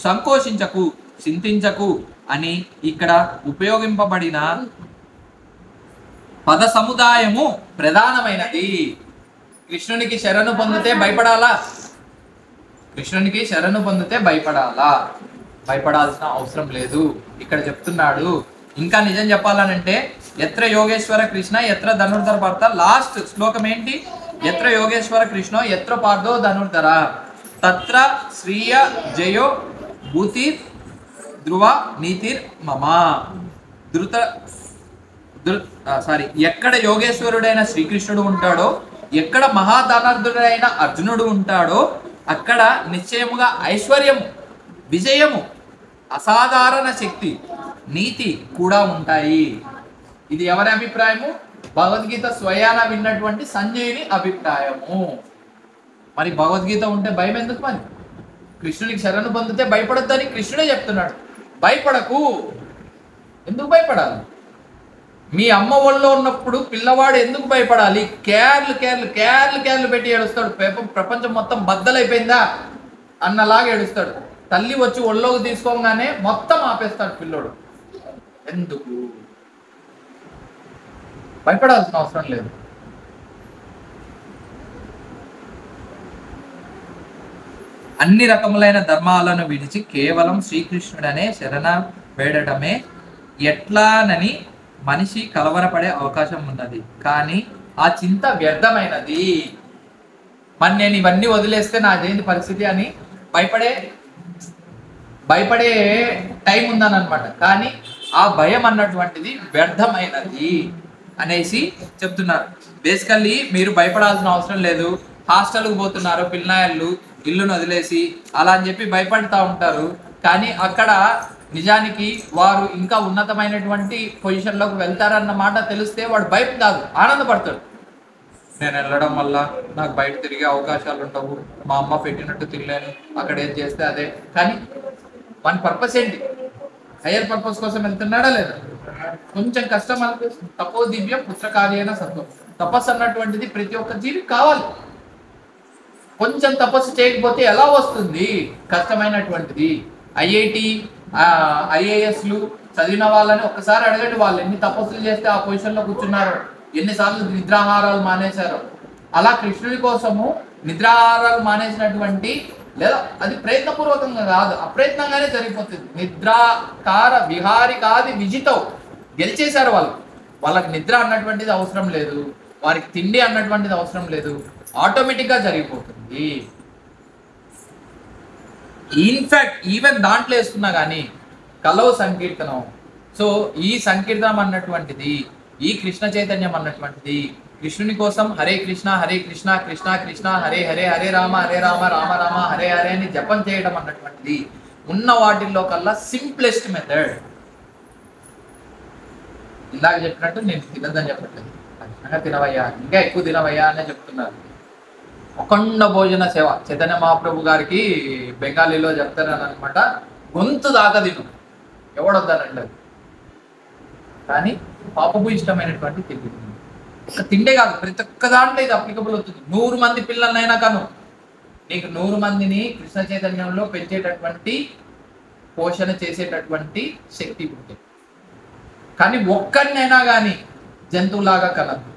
సంకోచించకు, చింతించకు అని ఇక్కడ ఉపయోగింపబడిన పద సముదాయము ప్రధానమైనది. కృష్ణునికి శరణు పొందితే భయపడాలా? కృష్ణునికి శరణు పొందితే భయపడాలా? భయపడాల్సిన అవసరం లేదు. ఇక్కడ చెప్తున్నాడు. ఇంకా నిజం చెప్పాలనంటే ఎత్ర యోగేశ్వర కృష్ణ ఎత్ర ధనుర్ధర పార్థ. లాస్ట్ శ్లోకం ఏంటి? ఎత్ర యోగేశ్వర కృష్ణ ఎత్ర పార్థో ధనుర్ధర తత్ర శ్రీయ జయో భూతిర్ ధ్రువ నీతిర్ మమ. ఎక్కడ యోగేశ్వరుడైన శ్రీకృష్ణుడు ఉంటాడో, ఎక్కడ మహాధనార్ధుడైన అర్జునుడు ఉంటాడో అక్కడ నిశ్చయముగా ఐశ్వర్యము, విజయము, అసాధారణ శక్తి, నీతి కూడా ఉంటాయి. ఇది ఎవరి అభిప్రాయము? భగవద్గీత స్వయాన విన్నటువంటి సంజయుని అభిప్రాయము. మరి భగవద్గీత ఉంటే భయం ఎందుకు? మరి కృష్ణునికి శరణు పొందితే భయపడొద్దని కృష్ణుడే చెప్తున్నాడు. భయపడకు. ఎందుకు భయపడాలి? మీ అమ్మ ఒళ్ళో ఉన్నప్పుడు పిల్లవాడు ఎందుకు భయపడాలి? కేర్లు కేర్లు కేర్లు కేర్లు పెట్టి ఏడుస్తాడు. ప్రపంచం మొత్తం బద్దలైపోయిందా అన్నలాగా ఏడుస్తాడు. తల్లి వచ్చి ఒళ్ళోకి తీసుకోగానే మొత్తం ఆపేస్తాడు పిల్లోడు. ఎందుకు? భయపడాల్సిన అవసరం లేదు. అన్ని రకములైన ధర్మాలను విడిచి కేవలం శ్రీకృష్ణుడనే శరణ వేడటమే ఎట్లానని మనిషి కలవరపడే అవకాశం ఉన్నది. కానీ ఆ చింత వ్యర్థమైనది. మరి నేను ఇవన్నీ వదిలేస్తే నాదేంటి పరిస్థితి అని భయపడే టైం ఉందని అనమాట. కానీ ఆ భయం అన్నటువంటిది వ్యర్థమైనది అనేసి చెప్తున్నారు. బేసికల్లీ మీరు భయపడాల్సిన అవసరం లేదు. హాస్టల్కి పోతున్నారు పిల్లలు, ఇల్లును వదిలేసి అలా అని చెప్పి భయపడుతూ ఉంటారు. కానీ అక్కడ నిజానికి వారు ఇంకా ఉన్నతమైనటువంటి పొజిషన్లోకి వెళ్తారన్న మాట తెలిస్తే వాడు భయం కాదు, ఆనందపడతాడు. నేను వెళ్ళడం వల్ల నాకు బయట తిరిగే అవకాశాలు ఉండవు, మా అమ్మ పెట్టినట్టు తినలేను, అక్కడ ఏం చేస్తే అదే. కానీ మన పర్పస్ ఏంటి? హయ్యర్ పర్పస్ కోసం వెళ్తున్నాడా లేదా? కొంచెం కష్టం అనిపిస్తుంది. తపో దివ్యం పుత్రకార్యైన సత్వం. తపస్సు అన్నటువంటిది ప్రతి ఒక్క జీవికి కావాలి. కొంచెం తపస్సు చేయకపోతే ఎలా వస్తుంది? కష్టమైనటువంటిది. ఐఐటి ఐఏఎస్లు చదివిన వాళ్ళని ఒక్కసారి అడగండి, వాళ్ళు ఎన్ని తపస్సులు చేస్తే ఆ పొజిషన్లో కూర్చున్నారు, ఎన్నిసార్లు నిద్రాహారాలు మానేశారు. అలా కృష్ణుడి కోసము నిద్రాహారాలు మానేసినటువంటి, లేదా అది ప్రయత్నపూర్వకంగా కాదు, అప్రయత్నంగానే జరిగిపోతుంది. నిద్రాకార విహారికాది విజితో గెలిచేశారు వాళ్ళు. వాళ్ళకి నిద్ర అన్నటువంటిది అవసరం లేదు, వారికి తిండి అన్నటువంటిది అవసరం లేదు, ఆటోమేటిక్గా జరిగిపోతుంది. ఇన్ఫాక్ట్ ఈవెన్ దాంట్లో వేసుకున్నా కానీ కలవు సంకీర్తనం. సో ఈ సంకీర్తనం అన్నటువంటిది, ఈ కృష్ణ చైతన్యం అన్నటువంటిది కృష్ణుని కోసం హరే కృష్ణ కృష్ణ కృష్ణ హరే హరే హరే రామ రామ రామ హరే హరే అని జపం చేయడం అన్నటువంటిది ఉన్న వాటిల్లో కల్లా సింప్లెస్ట్ మెథడ్. ఇందాక చెప్పినట్టు నేను తినద్దని చెప్పట్లేదు, కృష్ణంగా తినవయ్యా, ఇంకా ఎక్కువ తినవయ్యా అనే చెప్తున్నారు. అఖండ భోజన సేవ చైతన్య మహాప్రభు గారికి బెంగాలీలో చెప్తారని అనమాట, గొంతు దాకా తిను, ఎవడొద్దానండి. కానీ పాపపు ఇష్టమైనటువంటి తిండి, ఒక తిండే కాదు ప్రతి ఒక్క దాంట్లో ఇది అప్లికబుల్ అవుతుంది. 100 మంది పిల్లలైనా కాను, నీకు 100 మందిని కృష్ణ చైతన్యంలో పెంచేటటువంటి, పోషణ చేసేటటువంటి శక్తి ఉంటుంది. కానీ ఒక్కరినైనా కానీ జంతువులాగా కనద్దు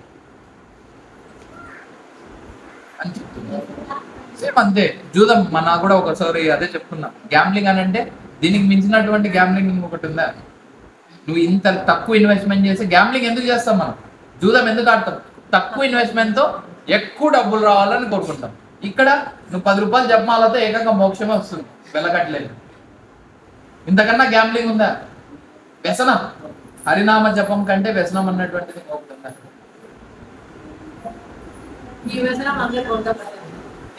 అని చెప్తున్నారు. సేమ్ అంతే జూదం. మన కూడా ఒకసారి అదే చెప్తున్నా, గ్యాంబ్లింగ్ అని అంటే దీనికి మించినటువంటి గ్యాంబ్లింగ్ ఇంకొకటి ఉందా? నువ్వు ఇంత తక్కువ ఇన్వెస్ట్మెంట్ చేసి గ్యాంబ్లింగ్ ఎందుకు చేస్తాం మనం? జూదం ఎందుకు ఆడతాం? తక్కువ ఇన్వెస్ట్మెంట్తో ఎక్కువ డబ్బులు రావాలని కోరుకుంటాం. ఇక్కడ నువ్వు 10 రూపాయలు జపమాలతో ఏకంగా మోక్షమే వస్తుంది, వెళ్ళగట్లేదు. ఇంతకన్నా గ్యాంబ్లింగ్ ఉందా? వ్యసనం, హరినామ జపం కంటే వ్యసనం అన్నటువంటిది ఇంకొకటి.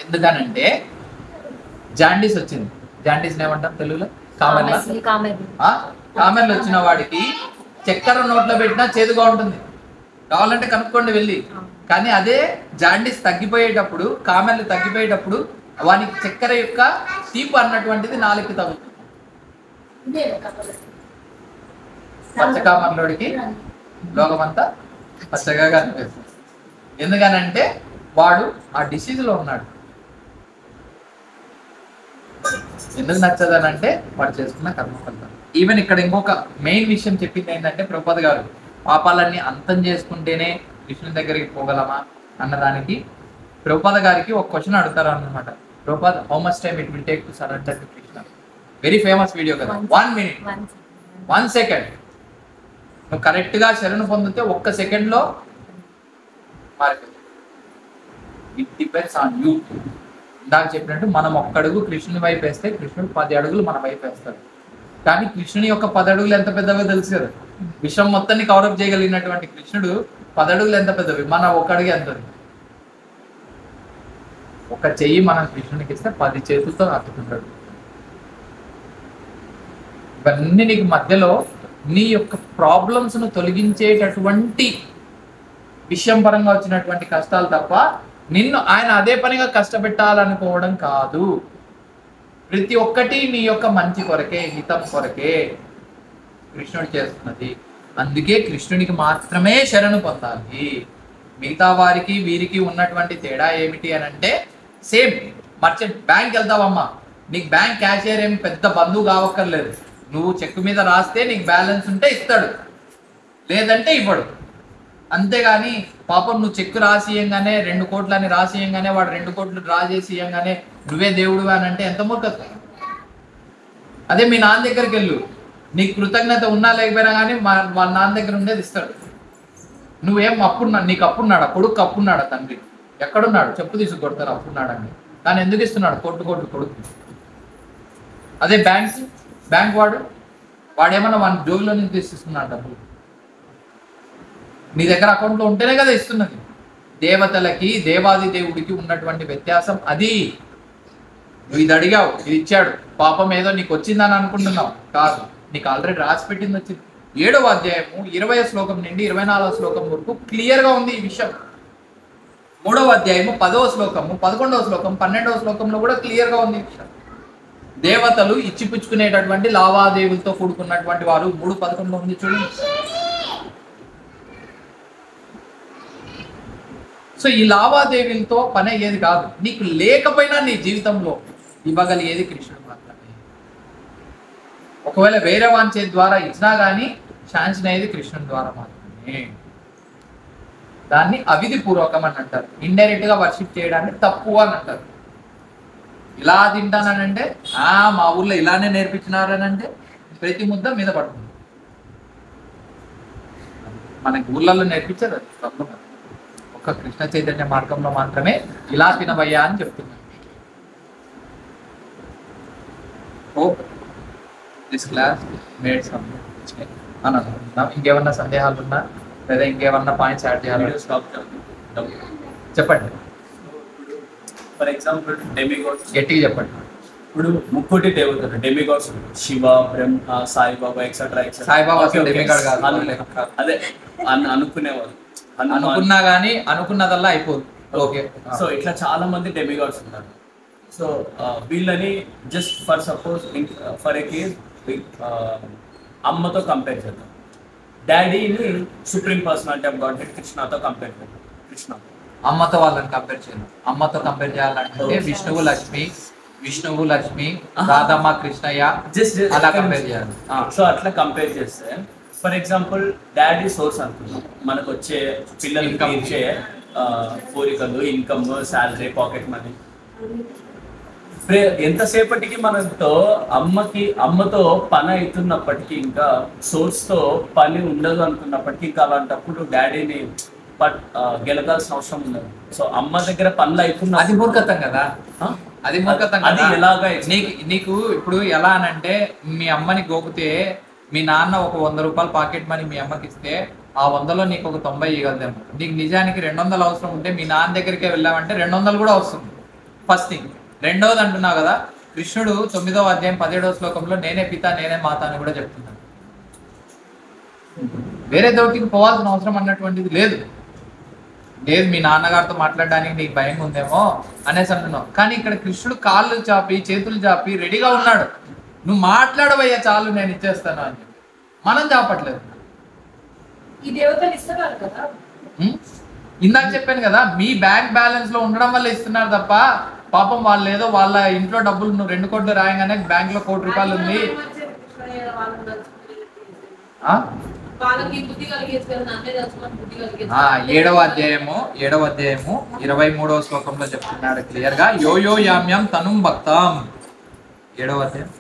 ఎందుకనంటే జాండీస్ వచ్చింది. జాండీస్ ఏమంటాం తెలుగులో? కామెర్లు వచ్చిన వాడికి చక్కెర నోట్లో పెట్టినా చేదుగా ఉంటుంది, కావాలంటే కనుక్కోండి వెళ్ళి. కానీ అదే జాండీస్ తగ్గిపోయేటప్పుడు, కామెర్లు తగ్గిపోయేటప్పుడు వానికి చక్కెర యొక్క తీపి అన్నటువంటిది నాలుగుకి తగ్గుతుంది. పచ్చకామర్లోడికి లోకమంతా పచ్చగా కనిపిస్తుంది. ఎందుకనంటే వాడు ఆ డిసీజ్లో ఉన్నాడు. ఎందుకు నచ్చదనంటే వాడు చేసుకున్న కర్మఫలం. ఈవెన్ ఇక్కడ ఇంకొక మెయిన్ విషయం చెప్పింది ఏంటంటే, ప్రభుపాద గారు పాపాలన్నీ అంతం చేసుకుంటేనే కృష్ణుని దగ్గరికి పోగలమా అన్నదానికి ప్రభుపాద గారికి ఒక క్వశ్చన్ అడుగుతారు అన్నమాట. Prabhupada, how much time it will take to surrender to Krishna? Very famous video కదా. 1 minute 1 second నువ్వు కరెక్ట్గా శరణు పొందితే 1 సెకండ్లో మారిపోతుంది. It depends on you. ఇందాక చెప్పినట్టు మనం 1 అడుగు కృష్ణుని వైపు వేస్తే కృష్ణుడు 10 అడుగులు మన వైపు వేస్తాడు. కానీ కృష్ణుని యొక్క 10 అడుగులు ఎంత పెద్దవో తెలుసు కదా. విశ్వం మొత్తాన్ని కవరప్ చేయగలిగినటువంటి కృష్ణుడు 10 అడుగులు ఎంత పెద్దవి, మన 1 అడుగు ఎంతది. 1 చెయ్యి మనం కృష్ణునికి ఇస్తే 10 చేతులతో హత్తుకుంటాడు. ఇవన్నీ నీకు మధ్యలో నీ యొక్క ప్రాబ్లమ్స్ను తొలగించేటటువంటి విషయం పరంగా వచ్చినటువంటి కష్టాలు తప్ప నిన్ను ఆయన అదే పనిగా కష్టపెట్టాలనుకోవడం కాదు. ప్రతి ఒక్కటి నీ యొక్క మంచి కొరకే, హితం కొరకే కృష్ణుడు చేస్తున్నది. అందుకే కృష్ణునికి మాత్రమే శరణు పొందాలి. మిగతా వారికి వీరికి ఉన్నటువంటి తేడా ఏమిటి అని అంటే, సేమ్ మర్చెంట్ బ్యాంక్ వెళ్తావమ్మా, నీకు బ్యాంక్ క్యాషియర్ ఏమి పెద్ద బంధువు కావక్కర్లేదు. నువ్వు చెక్ మీద రాస్తే నీకు బ్యాలెన్స్ ఉంటే ఇస్తాడు, లేదంటే ఇవ్వడు. అంతేగాని పాపం నువ్వు చెక్ రాసి ఇయ్యంగానే 2 కోట్లు అని రాసి ఇయ్యంగానే వాడు 2 కోట్లు డ్రా చేసి ఇయ్యంగానే నువ్వే దేవుడు అని అంటే ఎంత మూర్ఖత్వం. అదే మీ నాన్న దగ్గరికి వెళ్ళు, నీకు కృతజ్ఞత ఉన్నా లేకపోయినా కానీ వాళ్ళ నాన్న దగ్గర ఉండేది ఇస్తాడు. నువ్వేం అప్పుడున్నాడు, నీకు అప్పుడున్నాడా? కొడుకు అప్పుడున్నాడా? తండ్రి ఎక్కడున్నాడు? చెప్పు తీసుకు కొడతారు అప్పుడున్నాడని. కానీ ఎందుకు ఇస్తున్నాడు? కొట్టు కొడుకు. అదే బ్యాంక్ వాడేమన్నా వాడి జోబులో నుంచి తీసిస్తున్నాడు డబ్బులు. నీ దగ్గర అకౌంట్లో ఉంటేనే కదా ఇస్తున్నది. దేవతలకి దేవాది దేవుడికి ఉన్నటువంటి వ్యత్యాసం అది. నువ్వు ఇది అడిగావు, ఇది ఇచ్చాడు, పాపం ఏదో నీకు వచ్చిందని అనుకుంటున్నావు. కాదు, నీకు ఆల్రెడీ రాసి పెట్టింది వచ్చింది. 7వ అధ్యాయము 20వ శ్లోకం నుండి 24వ శ్లోకం వరకు క్లియర్గా ఉంది ఈ విషయం. 3వ అధ్యాయము 10వ శ్లోకము 11వ శ్లోకం 12వ శ్లోకంలో కూడా క్లియర్గా ఉంది ఈ విషయం. దేవతలు ఇచ్చిపుచ్చుకునేటటువంటి లావాదేవీలతో కూడుకున్నటువంటి వారు. 3:11 ఉంది చూడండి. సో ఈ లావాదేవీలతో పని అయ్యేది కాదు. నీకు లేకపోయినా నీ జీవితంలో ఇవ్వగలిగేది కృష్ణుడు మాత్రమే. ఒకవేళ వేరే వాని చేతి ద్వారా ఇచ్చినా కానీ శాంక్షన్ అయ్యేది కృష్ణుడి ద్వారా మాత్రమే. దాన్ని అవిధి పూర్వకం అని అంటారు. ఇండైరెక్ట్ గా వర్షిప్ చేయడాన్ని తప్పు అని అంటారు. ఇలా తింటానంటే మా ఊర్లో ఇలానే నేర్పించినారని అంటే ప్రతి ముద్ద మీద పడుతుంది. మనకి ఊర్లలో నేర్పించారు అది తప్పు. ఒక్క కృష్ణ చైతన్య మార్గంలో మాత్రమే ఇలా తినవయ్యా అని చెప్తున్నాను. Hope this class made some అని అనుకుంటున్నాం. ఇంకేమన్నా సందేహాలు ఉన్నా లేదా ఇంకేమన్నా పాయింట్స్ యాడ్ చేయాలి? చెప్పండి. ఫర్ ఎగ్జాంపుల్ డెమిగాడ్స్ గట్టిగా చెప్పండి. ఇప్పుడు ముక్కోటి దేవతలు demigods Shiva, Brahma, Saibaba etcetera etcetera. Saibaba demigod కాదు. అదే అనుకునేవారు. అనుకున్నా కానీ అనుకున్నదల్లా అయిపోదు. ఓకే. సో ఇట్లా చాలా మంది డెమిగాడ్స్ ఉన్నారు. సో వీళ్ళని just for suppose for a case అమ్మతో కంపేర్ చేద్దాం. డాడీని సుప్రీం పర్సనాలిటీ ఆఫ్ గాడ్ కృష్ణతో కంపేర్ చేద్దాం. కృష్ణ అమ్మతో వాళ్ళని కంపేర్ చేయాలి. అమ్మతో కంపేర్ చేయాలంటే విష్ణువు లక్ష్మి రాధమ్మ కృష్ణయ్య జస్ట్ అలా కంపేర్ చేయాలి. సో అట్లా కంపేర్ చేస్తే ఫర్ ఎగ్జాంపుల్ డాడీ సోర్స్ అనుకున్నాం. మనకు వచ్చే పిల్లలకి ఇచ్చే కోరికలు, ఇన్కమ్, శాలరీ, పాకెట్ మనీ. ఎంతసేపటికి అమ్మతో పని అవుతున్నప్పటికీ ఇంకా సోర్స్ తో పని ఉండదు అనుకున్నప్పటికీ ఇంకా అలాంటప్పుడు డాడీని గెలకాల్సిన అవసరం ఉండదు. సో అమ్మ దగ్గర పనులు అవుతున్నా అది మూర్ఖతం కదా. అది మూర్ఖతం. అది ఎలాగా నీకు ఇప్పుడు ఎలా అనంటే మీ అమ్మని గోపితే మీ నాన్న ఒక 100 రూపాయలు పాకెట్ మనీ మీ అమ్మకి ఇస్తే ఆ 100లో నీకు ఒక 90 ఇవ్వగలదేమో. నీకు నిజానికి 200 అవసరం ఉంటే మీ నాన్న దగ్గరికే వెళ్ళామంటే 200 కూడా వస్తుంది. First thing. రెండవది అంటున్నావు కదా, కృష్ణుడు 9వ అధ్యాయం 17వ శ్లోకంలో నేనే పిత నేనే మాత అని కూడా చెప్తున్నాడు. వేరే దౌటికి పోవాల్సిన అవసరం అన్నటువంటిది లేదు. మీ నాన్నగారితో మాట్లాడడానికి నీకు భయం ఉందేమో అనేసి అంటున్నావు. కానీ ఇక్కడ కృష్ణుడు కాళ్ళు చాపి చేతులు చాపి రెడీగా ఉన్నాడు. నువ్వు మాట్లాడవయ్యా చాలు నేను ఇచ్చేస్తాను అని చెప్పి. మనం చాపట్లేదు. ఇందాక చెప్పాను కదా, మీ బ్యాంక్ బ్యాలెన్స్ లో ఉండడం వల్ల ఇస్తున్నారు తప్ప పాపం వాళ్ళు ఏదో వాళ్ళ ఇంట్లో డబ్బులు నువ్వు 2 కోట్లు రాయగానే బ్యాంక్ లో 1 కోటి రూపాయలు ఉంది. 7వ అధ్యాయము 23వ శ్లోకంలో చెప్తున్నాడు క్లియర్ గా, యో యామ్యం తనుం భక్తం. 7వ అధ్యాయం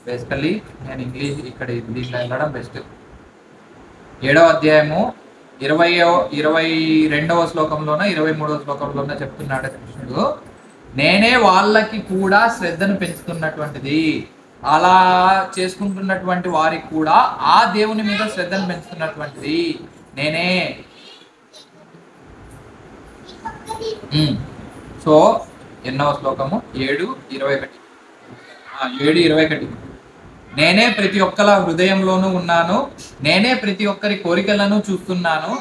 బేసికల్లీ నేను ఇంగ్లీష్ ఇక్కడ దీంట్లో వెళ్ళడం బెస్ట్. 7వ అధ్యాయము 22వ శ్లోకంలోన 23వ శ్లోకంలోన చెప్తున్నాడు కృష్ణుడు, నేనే వాళ్ళకి కూడా శ్రద్ధను పెంచుతున్నటువంటిది. అలా చేసుకుంటున్నటువంటి వారికి కూడా ఆ దేవుని మీద శ్రద్ధను పెంచుతున్నటువంటిది నేనే. సో ఎన్నవ శ్లోకము 7:21. నేనే ప్రతి ఒక్కల హృదయంలోనూ ఉన్నాను, నేనే ప్రతి ఒక్కరి కోరికలను చూస్తున్నాను.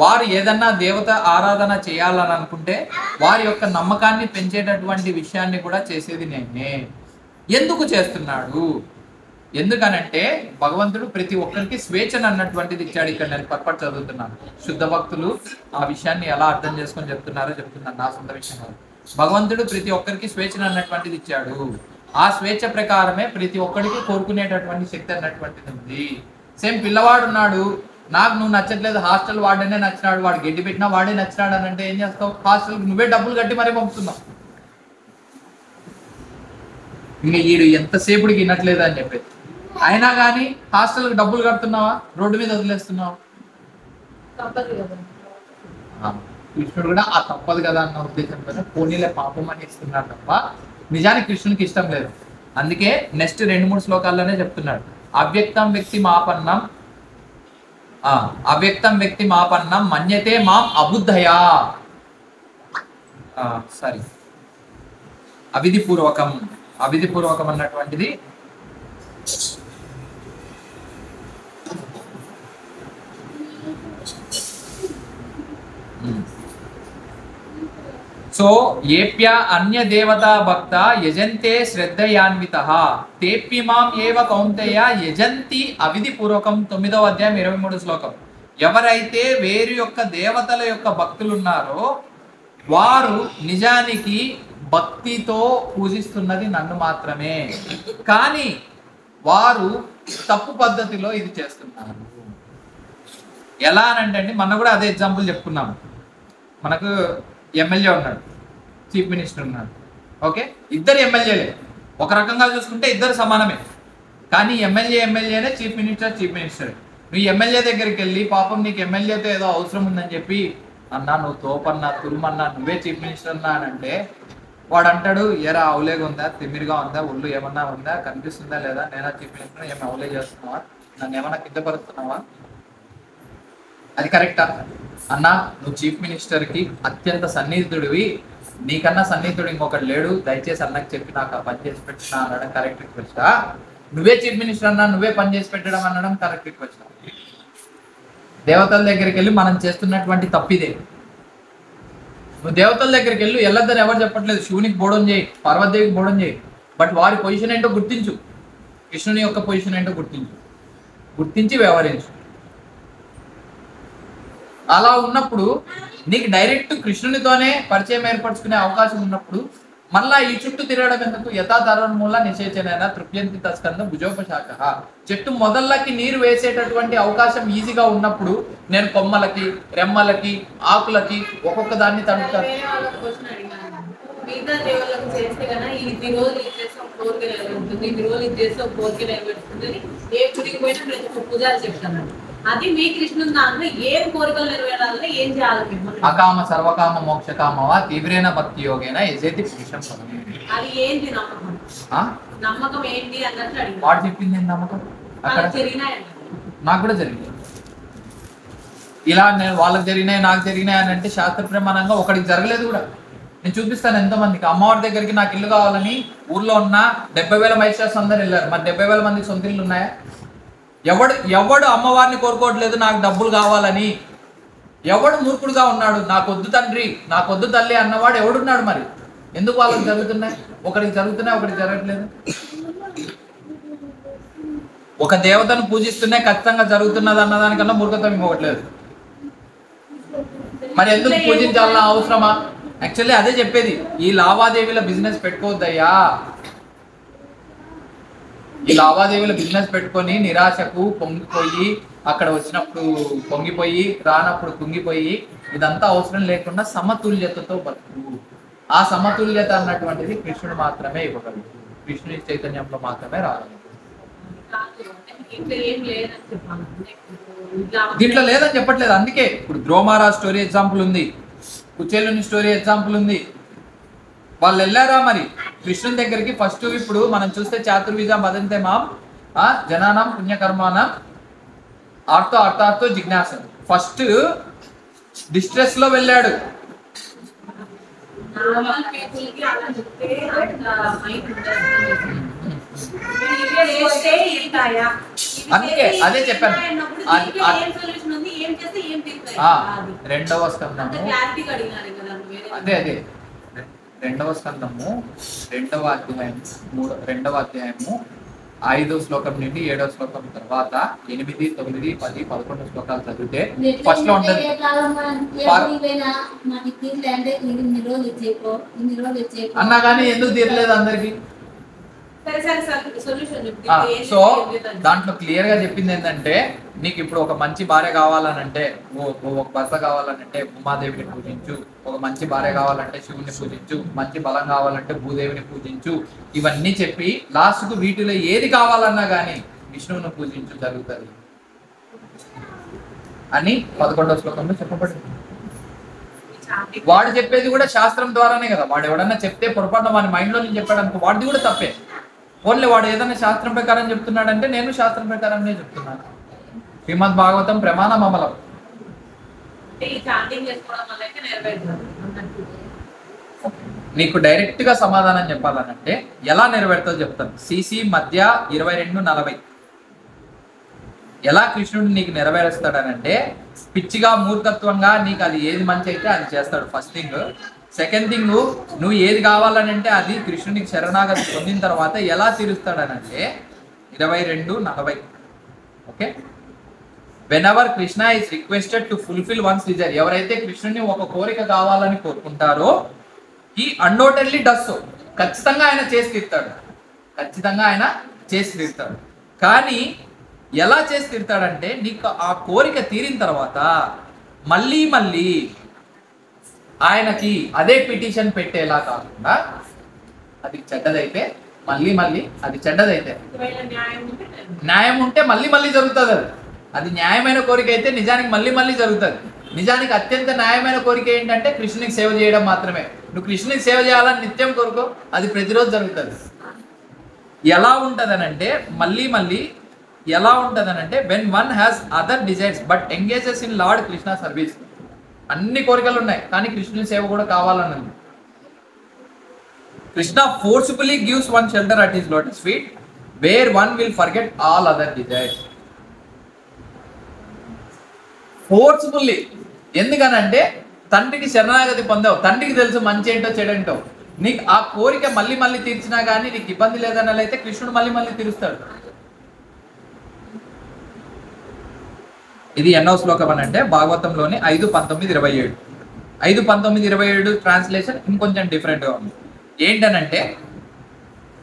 వారు ఏదన్నా దేవత ఆరాధన చేయాలని అనుకుంటే వారి యొక్క నమ్మకాన్ని పెంచేటటువంటి విషయాన్ని కూడా చేసేది నేనే. ఎందుకు చేస్తున్నాడు? ఎందుకనంటే భగవంతుడు ప్రతి ఒక్కరికి స్వేచ్ఛను అన్నటువంటిది ఇచ్చాడు. ఇక్కడ నేను పర్పట్ చదువుతున్నాను. శుద్ధ భక్తులు ఆ విషయాన్ని ఎలా అర్థం చేసుకొని చెప్తున్నారో చెప్తున్నాను, నా సొంత విషయం కాదు. భగవంతుడు ప్రతి ఒక్కరికి స్వేచ్ఛను అన్నటువంటిది ఇచ్చాడు. ఆ స్వేచ్ఛ ప్రకారమే ప్రతి ఒక్కరికి కోరుకునేటటువంటి శక్తి అన్నటువంటిది ఉంది. సేమ్ పిల్లవాడు ఉన్నాడు, నాకు నువ్వు నచ్చట్లేదు, హాస్టల్ వాడనే నచ్చినాడు, వాడు గడ్డి పెట్టినా వాడే నచ్చినాడు అని అంటే ఏం చేస్తావు? హాస్టల్కి నువ్వే డబ్బులు కట్టి మరీ పంపుతున్నావు. ఇంకా వీడు ఎంతసేపుడికి వినట్లేదు అని చెప్పేది. అయినా కానీ హాస్టల్కి డబ్బులు కడుతున్నావా, రోడ్డు మీద వదిలేస్తున్నావా? కృష్ణుడు కూడా ఆ తప్పదు కదా అన్న ఉద్దేశంతోనే పోనీలే పాపం అని ఇస్తున్నాడు తప్ప నిజానికి కృష్ణునికి ఇష్టం లేదు. అందుకే నెక్స్ట్ 2-3 శ్లోకాల్లోనే చెప్తున్నాడు, అవ్యక్తం వ్యక్తి మాపన్నం మన్యతే మాం అబుద్ధయా. సారీ, అవిధిపూర్వకం అన్నటువంటిది సో ఏప్య అన్య దేవతా భక్త యజంతే శ్రద్ధయాన్వితః తేప్యమాం ఏవ కౌంతేయ యజంతి అవిధిపూర్వకం. 9వ అధ్యాయం 23వ శ్లోకం. ఎవరైతే వేరు యొక్క దేవతల యొక్క భక్తులు ఉన్నారో వారు నిజానికి భక్తితో పూజిస్తున్నది నన్ను మాత్రమే, కానీ వారు తప్పు పద్ధతిలో ఇది చేస్తున్నారు. ఎలా అనంటే అండి, మనం కూడా అదే ఎగ్జాంపుల్ చెప్పుకున్నాము. మనకు ఎమ్మెల్యే ఉన్నాడు, చీఫ్ మినిస్టర్ ఉన్నాడు. ఓకే, ఇద్దరు ఎమ్మెల్యేలే, ఒక రకంగా చూసుకుంటే ఇద్దరు సమానమే. కానీ ఎమ్మెల్యేనే, చీఫ్ మినిస్టర్. నువ్వు ఎమ్మెల్యే దగ్గరికి వెళ్ళి పాపం నీకు ఎమ్మెల్యేతో ఏదో అవసరం ఉందని చెప్పి, అన్నా నువ్వు తోపన్నా తురుమన్నా నువ్వే చీఫ్ మినిస్టర్ అన్నా అని అంటే వాడు అంటాడు, ఎరా అవలేగా ఉందా, తిమ్మిరిగా ఉందా, ఒళ్ళు ఏమన్నా ఉందా, కనిపిస్తుందా లేదా, నేనా చీఫ్ మినిస్టర్, ఏమైనా అవలే చేస్తున్నావా, నన్ను ఏమన్నా కిందపరుస్తున్నావా? అది కరెక్టా? అన్నా నువ్వు చీఫ్ మినిస్టర్కి అత్యంత సన్నిహితుడివి, నీకన్నా సన్నిహితుడు ఇంకొకటి లేడు, దయచేసి అన్నకి చెప్పి నాకు ఆ పని చేసి పెట్టినా అనడం కరెక్ట్ రిక్వెస్టా? నువ్వే చీఫ్ మినిస్టర్ అన్నా నువ్వే పని చేసి పెట్టడం అనడం కరెక్ట్ రిక్వెస్టా? దేవతల దగ్గరికి వెళ్ళి మనం చేస్తున్నటువంటి తప్పిదే. నువ్వు దేవతల దగ్గరికి వెళ్ళి వెళ్ళొద్దని ఎవరు చెప్పట్లేదు, శివునికి బోడం చేయి, పార్వతీదేవికి బోడం చేయి, బట్ వారి పొజిషన్ ఏంటో గుర్తించు, కృష్ణుని యొక్క పొజిషన్ ఏంటో గుర్తించి వ్యవహరించు. అలా ఉన్నప్పుడు నీకు డైరెక్ట్ కృష్ణునితోనే పరిచయం ఏర్పరచుకునే అవకాశం ఉన్నప్పుడు మళ్ళా ఈ చుట్టూ తిరగడం ఎందుకు? యథాధర్మూల నిషేచనైనా తృప్యంతి తస్కంద భుజోపశాఖ. చెట్టు మొదళ్ళకి నీరు వేసేటటువంటి అవకాశం ఈజీగా ఉన్నప్పుడు నేను కొమ్మలకి, రెమ్మలకి, ఆకులకి ఒక్కొక్క దాన్ని తడుపుతాను. అది మీ కృష్ణుని దాంట్లో ఏం కోరికలు నెరవేరాలని ఏం చేయాలి? అకామ సర్వకామ మోక్షకామవా తీవ్రేణ భక్తి యోగేన యజేతి పురుషం. అది ఏంటి నమ్మకం? నమ్మకం ఏంటి అన్నట్టు అడిగి వాడు చెప్పింది నమ్మకం అక్కడ నాకు కూడా జరిగింది. ఇలా నేను వాళ్ళకి జరిగినాయి నాకు జరిగినాయి అని అంటే శాస్త్ర ప్రమాణంగా ఒకటికి జరగలేదు కూడా. నేను చూపిస్తాను ఎంతమందికి. అమ్మవారి దగ్గరికి నాకు ఇల్లు కావాలని ఊర్లో ఉన్న 70,000 మైస్టర్స్ అందరు వెళ్ళారు. మరి 70,000 మందికి సొంత ఇల్లు ఉన్నాయా? ఎవడు అమ్మవారిని కోరుకోవట్లేదు నాకు డబ్బులు కావాలని. ఎవడు మూర్ఖుడుగా ఉన్నాడు? నాకొద్దు తండ్రి నాకొద్దు తల్లి అన్నవాడు ఎవడున్నాడు? మరి ఎందుకు వాళ్ళకి జరుగుతున్నాయి? ఒకరికి జరుగుతున్నాయి ఒకరికి జరగట్లేదు. ఒక దేవతను పూజిస్తూనే ఖచ్చితంగా జరుగుతున్నది అన్నదానికన్నా మూర్ఖత్వం ఇంకొకట్లేదు. మరి ఎందుకు పూజించాలన్నా అవసరమా? యాక్చువల్లీ అదే చెప్పేది, ఈ లావాదేవీల బిజినెస్ పెట్టుకోవద్దయ్యా. ఈ లావాదేవీల బిజినెస్ పెట్టుకొని నిరాశకు పొంగిపోయి, అక్కడ వచ్చినప్పుడు పొంగిపోయి, రానప్పుడు కుంగిపోయి, ఇదంతా అవసరం లేకుండా సమతుల్యతతో బతుకు. ఆ సమతుల్యత అన్నటువంటిది కృష్ణుడు మాత్రమే ఇవ్వగలడు, కృష్ణుని చైతన్యంలో మాత్రమే రాగలదు. దీంట్లో లేదని చెప్పట్లేదు. అందుకే ఇప్పుడు ధ్రువమహారాజ్ స్టోరీ ఎగ్జాంపుల్ ఉంది, కుచేలుని స్టోరీ ఎగ్జాంపుల్ ఉంది. వాళ్ళు వెళ్ళారా మరి కృష్ణుని దగ్గరికి? ఫస్ట్ ఇప్పుడు మనం చూస్తే చాతుర్విజ వదంతే మాం జనానాం పుణ్యకర్మానం అర్థార్థో జిజ్ఞాస. ఫస్ట్ డిస్ట్రెస్ లో వెళ్ళాడు. అందుకే అదే చెప్పాను. రెండవ స్కందము అదే రెండవ స్కందము 2వ అధ్యాయము 5వ శ్లోకం నుండి 7వ శ్లోకం తర్వాత 8, 9, 10, 11 శ్లోకాలు చదివితే ఫస్ట్ లో ఉంటుంది. అన్నా కానీ ఎందుకు తీరలేదు అందరికి? సో దాంట్లో క్లియర్ గా చెప్పింది ఏంటంటే, నీకు ఇప్పుడు ఒక మంచి భార్య కావాలనంటే, ఒక భర్త కావాలనంటే ఉమాదేవిని పూజించు, ఒక మంచి భార్య కావాలంటే శివుని పూజించు, మంచి బలం కావాలంటే భూదేవిని పూజించు, ఇవన్నీ చెప్పి లాస్ట్ కు వీటిలో ఏది కావాలన్నా కానీ విష్ణువుని పూజించు జరుగుతుంది అని 11వ శ్లోకంలో చెప్పబడింది. వాడు చెప్పేది కూడా శాస్త్రం ద్వారానే కదా. వాడు ఎవడన్నా చెప్తే పొరపాటున వాడి మైండ్ లో నేను చెప్పాడు అనుకో, వాడిది కూడా తప్పే. ఓన్లీ వాడు ఏదైనా శాస్త్రం ప్రకారం చెప్తున్నాడంటే నేను శాస్త్రం ప్రకారంనే చెప్తున్నాను. శ్రీమద్ భాగవతం ప్రమాణం అమలం. నీకు డైరెక్ట్ గా సమాధానం చెప్పాలనంటే ఎలా నెరవేరుతుందో చెప్తాను. సిసి మధ్య 22:40 ఎలా కృష్ణుడు నీకు నెరవేరుస్తాడనంటే, పిచ్చిగా మూర్ఖత్వంగా నీకు అది ఏది మంచి అయితే అది చేస్తాడు ఫస్ట్ థింగ్. సెకండ్ థింగ్, నువ్వు ఏది కావాలనంటే అది కృష్ణునికి శరణాగతి పొందిన తర్వాత ఎలా తీరుస్తాడనంటే 22:40. Okay, whenever Krishna is requested to fulfill one's desire, ఎవరైతే కృష్ణుని ఒక కోరిక కావాలని కోరుకుంటారో ఈ అన్డౌటెడ్లీ డస్ సో, ఖచ్చితంగా ఆయన చేసి తీరుతాడు, ఖచ్చితంగా ఆయన చేసి తీరుతాడు. కానీ ఎలా చేసి తీరుతాడంటే నీకు ఆ కోరిక తీరిన తర్వాత మళ్ళీ మళ్ళీ ఆయనకి అదే పిటిషన్ పెట్టేలా కాకుండా, అది చెడ్డదైతే మళ్ళీ మళ్ళీ, అది చెడ్డదైతే ఒకవేళ న్యాయం ఉంటే న్యాయం ఉంటే మళ్ళీ మళ్ళీ జరుగుతుంది. అది న్యాయమైన కోరిక అయితే నిజానికి మళ్ళీ మళ్ళీ జరుగుతుంది. నిజానికి అత్యంత న్యాయమైన కోరిక ఏంటంటే కృష్ణునికి సేవ చేయడం మాత్రమే. నువ్వు కృష్ణునికి సేవ చేయాలని నిత్యం కోరుకో, అది ప్రతిరోజు జరుగుతుంది. ఎలా ఉంటదనంటే మళ్ళీ మళ్ళీ ఎలా ఉంటదనంటే when one has other desires but engages in Lord Krishna service. అన్ని కోరికలు ఉన్నాయి కానీ కృష్ణుని సేవ కూడా కావాలన్నది. Krishna forcefully gives one shelter at his lotus feet where one will forget all other desires. Forcefully, ఎందుకనంటే తండ్రికి శరణాగతి పొందావు, తండ్రికి తెలుసు మంచి ఏంటో చెడేంటో, నీకు ఆ కోరిక మళ్ళీ మళ్ళీ తీర్చినా కానీ నీకు ఇబ్బంది లేదన్నట్లయితే కృష్ణుడు మళ్ళీ మళ్ళీ తీరుస్తాడు. ఇది ఎన్నో శ్లోకం అని అంటే భాగవతంలోని 5:19-27. 5:19-27 ట్రాన్స్లేషన్ ఇంకొంచెం డిఫరెంట్గా ఉంది. ఏంటనంటే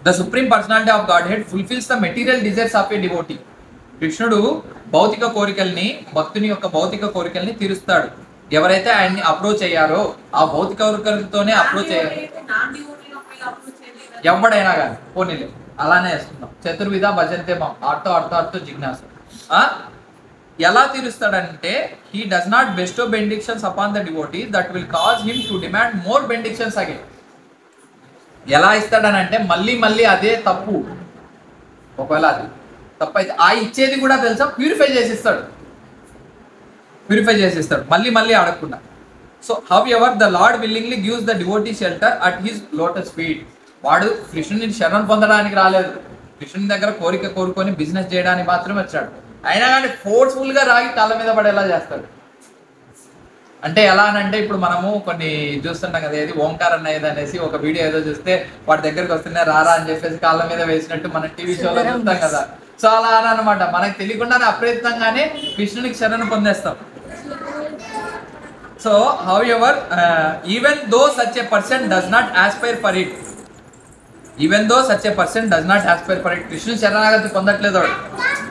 the supreme personality of God head fulfils the material desires of A devotee. కృష్ణుడు భౌతిక కోరికల్ని, భక్తుని యొక్క భౌతిక కోరికల్ని తీరుస్తాడు. ఎవరైతే ఆయన్ని అప్రోచ్ అయ్యారో ఆ భౌతిక కోరికలతోనే అప్రోచ్ అయ్యారు. ఎవడైనా కానీ పోనీలే అలానే వేస్తున్నాం. చతుర్విధ భజంతే మాం ఆర్తో అర్థ అర్థో జిజ్ఞాస. ఎలా తీరుస్తాడంటే he does not bestow benedictions upon the devotee that will cause him to demand more benedictions again. ఎలా ఇస్తాడనంటే మళ్ళీ మళ్ళీ అదే తప్పు, ఒకవేళ అది తప్పు అయితే ఆ ఇచ్చేది కూడా తెలుసా ప్యూరిఫై చేసిస్తాడు, మళ్ళీ మళ్ళీ అడగకుండా. So how ever the lord willingly gives the devotee shelter at his lotus feet. వాడు కృష్ణుని శరణం పొందడానికి రాలేదు, కృష్ణుని దగ్గర కోరిక కోరుకొని బిజినెస్ చేయడానికి మాత్రమే వచ్చాడు. అయినా కానీ ఫోర్స్ఫుల్గా రాగి కాళ్ళ మీద పడేలా చేస్తాడు. అంటే ఎలా అనంటే ఇప్పుడు మనము కొన్ని చూస్తుంటాం కదా, ఏది ఓంకార్ అన్నది అనేసి ఒక వీడియో ఏదో చూస్తే వాడి దగ్గరికి వస్తున్నాయి రారా అని చెప్పేసి కాళ్ళ మీద వేసినట్టు మనం టీవీ షోలో చూస్తాం కదా. సో అలా అనమాట, మనకు తెలియకుండానే అప్రయత్నంగానే కృష్ణునికి శరణు పొందేస్తాం. So however even though such a person does not aspire for it, కృష్ణుని శరణాగతి పొందట్లేదు, వాడు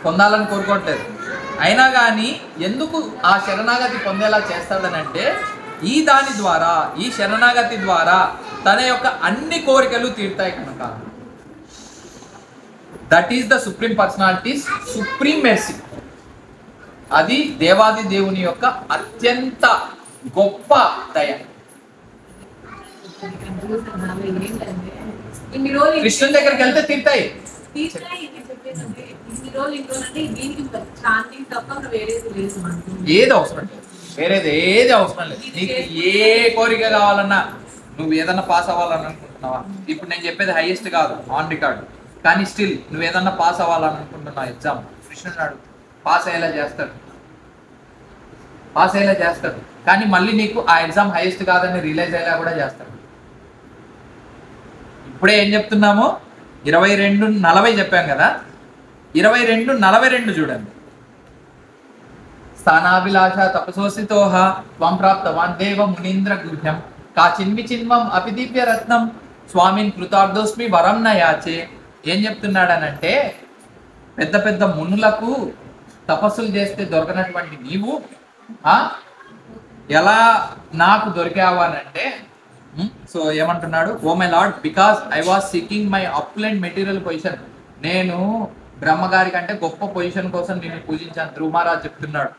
పొందాలని కోరుకోవట్లేదు. అయినా కానీ ఎందుకు ఆ శరణాగతి పొందేలా చేస్తాడనంటే ఈ శరణాగతి ద్వారా తన యొక్క అన్ని కోరికలు తీరుతాయి కనుక. That is the supreme personalities supreme mercy. అది దేవాది దేవుని యొక్క అత్యంత గొప్ప దయ. కృష్ణుని దగ్గరికి వెళ్తే తీరుతాయి. ఏది అవసరం లేదు, వేరేది ఏది అవసరం లేదు. నీకు ఏ కోరిక కావాలన్నా, నువ్వు ఏదన్నా పాస్ అవ్వాలని అనుకుంటున్నావా, ఇప్పుడు నేను చెప్పేది హైయెస్ట్ కాదు ఆన్ రికార్డు, కానీ స్టిల్ నువ్వు ఏదన్నా పాస్ అవ్వాలని అనుకుంటున్నావు ఎగ్జామ్, కృష్ణుడు అడుగు, పాస్ అయ్యేలా చేస్తాడు. కానీ మళ్ళీ నీకు ఆ ఎగ్జామ్ హైయెస్ట్ కాదని రియలైజ్ అయ్యేలా కూడా చేస్తాడు. ఇప్పుడే ఏం చెప్తున్నాము, 22:40 చెప్పాం కదా, 22:42 చూడండి. స్థానాభిలాష తపసోసితోహ త్వం ప్రాప్తవాన్ దేవ మునీంద్ర గుహ్యం కాచిన్వి చిన్వం అపి దివ్య రత్నం స్వామిన్ కృతార్థోస్మి వరం న యాచే. ఏం చెప్తున్నాడనంటే పెద్ద పెద్ద మునులకు తపస్సులు చేస్తే దొరకనటువంటి నీవు ఎలా నాకు దొరికావానంటే, సో ఏమంటున్నాడు, oh my Lord because I was seeking my opulent material position. నేను బ్రహ్మగారి కంటే గొప్ప పొజిషన్ కోసం నేను పూజించాను. ధ్రువ మహారాజ్ చెప్తున్నాడు.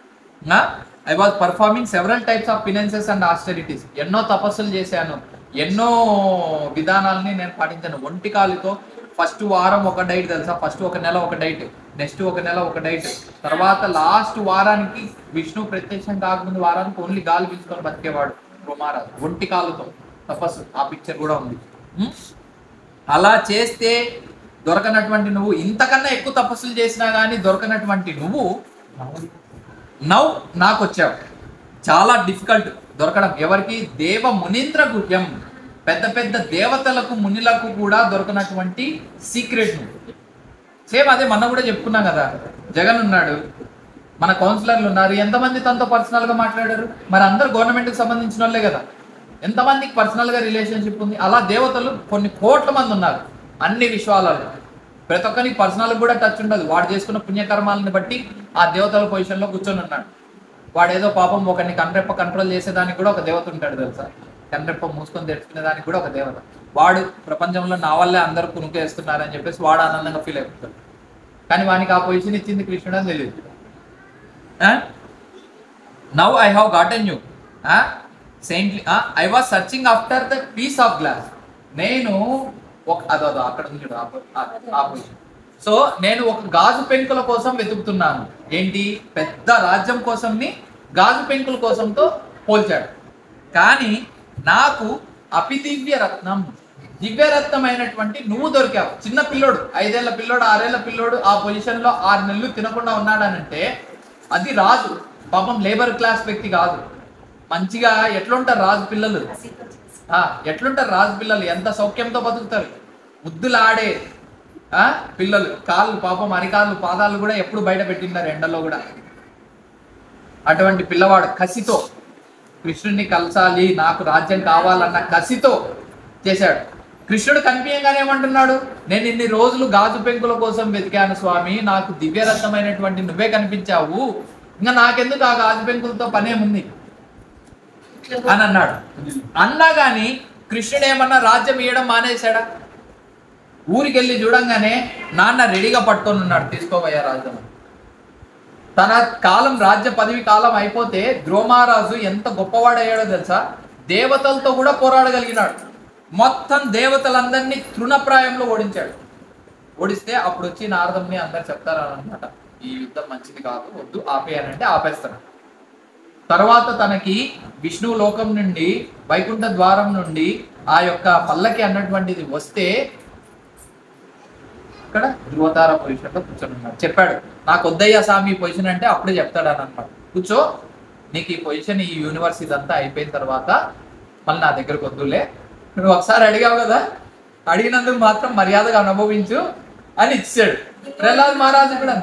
I was performing several types of finances and austerities. ఎన్నో తపస్సులు చేశాను, ఎన్నో విధానాలని నేను పాటించాను. ఒంటి కాలుతో ఫస్ట్ వారం ఒక డైట్ తెలుసా, ఫస్ట్ ఒక నెల ఒక డైట్, నెక్స్ట్ ఒక నెల ఒక డైట్, తర్వాత లాస్ట్ వారానికి విష్ణు ప్రత్యక్షం కాకముందు వారానికి ఓన్లీ గాలి పీల్చుకొని బతికేవాడు ధ్రువ మహారాజ్ ఒంటి కాలుతో తపస్సు. ఆ పిక్చర్ కూడా ఉంది. అలా చేస్తే దొరకనటువంటి నువ్వు, ఇంతకన్నా ఎక్కువ తపస్సులు చేసినా కానీ దొరకనటువంటి నువ్వు నవ్వు నాకు వచ్చావు. చాలా డిఫికల్ట్ దొరకడం. ఎవరికి? దేవ మునీంద్ర గుహ్యం, పెద్ద పెద్ద దేవతలకు మునిలకు కూడా దొరకనటువంటి సీక్రెట్ నువ్వు. సేమ్ అదే మనం కూడా చెప్పుకున్నాం కదా, జగన్ ఉన్నాడు, మన కౌన్సిలర్లు ఉన్నారు, ఎంతమంది తనతో పర్సనల్గా మాట్లాడారు? మరి అందరు గవర్నమెంట్కి సంబంధించిన వాళ్ళే కదా. ఎంతమందికి పర్సనల్గా రిలేషన్షిప్ ఉంది? అలా దేవతలు కొన్ని కోట్ల మంది ఉన్నారు అన్ని విశ్వాలలో. ప్రతి ఒక్కరికి పర్సనల్గా కూడా టచ్ ఉండదు. వాడు చేసుకున్న పుణ్యకర్మాలను బట్టి ఆ దేవతల పొజిషన్లో కూర్చొని ఉన్నాడు. వాడు ఏదో పాపం ఒకరిని కన్రెప్ప కంట్రోల్ చేసేదానికి కూడా ఒక దేవత ఉంటాడు తెలుసా. కన్రెప్ప మూసుకొని తెచ్చుకునే దానికి కూడా ఒక దేవత. వాడు ప్రపంచంలో నా వల్లే అందరూ కునుకేస్తున్నారని చెప్పేసి వాడు ఆనందంగా ఫీల్ అయిపోతాడు. కానీ వానికి ఆ పొజిషన్ ఇచ్చింది కృష్ణుడు అని తెలియదు. Now I have gotten you saintly I was searching after the piece of glass. నేను ఒక అదో అక్కడ ఉంది చూడు ఆ పొజిషన్. సో నేను ఒక గాజు పెంకుల కోసం వెతుకుతున్నాను. ఏంటి? పెద్ద రాజ్యం కోసంని గాజు పెంకుల కోసంతో పోల్చాడు. కానీ నాకు అపిదివ్య రత్నం, దివ్యరత్నం అయినటువంటి నువ్వు దొరికావు. చిన్న పిల్లోడు, 5 ఏళ్ల పిల్లోడు, 6 ఏళ్ల పిల్లోడు ఆ పొజిషన్లో 6 నెలలు తినకుండా ఉన్నాడనంటే అది రాజు. పాపం లేబర్ క్లాస్ వ్యక్తి కాదు. మంచిగా ఎట్లుంటారు రాజు పిల్లలు, ఎట్లుంటారు రాజు పిల్లలు, ఎంత సౌఖ్యంతో బతుకుతారు. ముద్దులాడే పిల్లలు, కాళ్ళు పాపం అరికాళ్ళు పాదాలు కూడా ఎప్పుడు బయట పెట్టినారు ఎండలో కూడా. అటువంటి పిల్లవాడు కసితో కృష్ణుడిని కలసాలి, నాకు రాజ్యం కావాలన్న కసితో చేశాడు. కృష్ణుడు కనిపించగానే ఏమంటున్నాడు? నేను ఇన్ని రోజులు గాజు పెంకుల కోసం వెతికాను స్వామి, నాకు దివ్యరత్నమైనటువంటి నువ్వే కనిపించావు, ఇంకా నాకెందుకు ఆ గాజు పెంకులతో పనేముంది అని అన్నాడు. అన్నా కానీ కృష్ణుడు ఏమన్నా రాజ్యం ఇవ్వడం మానేశాడా? ఊరికి వెళ్ళి చూడంగానే నాన్న రెడీగా పట్టుకొని ఉన్నాడు, తీసుకోబోయా రాజ్యం. తన కాలం రాజ్య పదవి కాలం అయిపోతే ద్రోమారాజు ఎంత గొప్పవాడయ్యాడో తెలుసా? దేవతలతో కూడా పోరాడగలిగినాడు. మొత్తం దేవతలందరినీ తృణప్రాయంలో ఓడించాడు. ఓడిస్తే అప్పుడు వచ్చి నారదుని అందరు చెప్తారనమాట, ఈ యుద్ధం మంచిది కాదు, వద్దు ఆపేయాలంటే ఆపేస్తాడు. తర్వాత తనకి విష్ణు లోకం నుండి, వైకుంఠ ద్వారం నుండి ఆ యొక్క పల్లకి అన్నటువంటిది వస్తే ఇక్కడ ధృవతార పొజిషన్లో కూర్చొని ఉన్నాడు. చెప్పాడు, నాకు వద్దయ్యా స్వామి పొజిషన్ అంటే అప్పుడే చెప్తాడు అని అనమాట. కూర్చో, నీకు ఈ పొజిషన్, ఈ యూనివర్స్ ఇదంతా అయిపోయిన తర్వాత మళ్ళీ నా దగ్గరకు వద్దులే, నువ్వు ఒకసారి అడిగావు కదా, అడిగినందుకు మాత్రం మర్యాదగా అనుభవించు అని ఇచ్చాడు. ప్రహ్లాద్ మహారాజు కూడా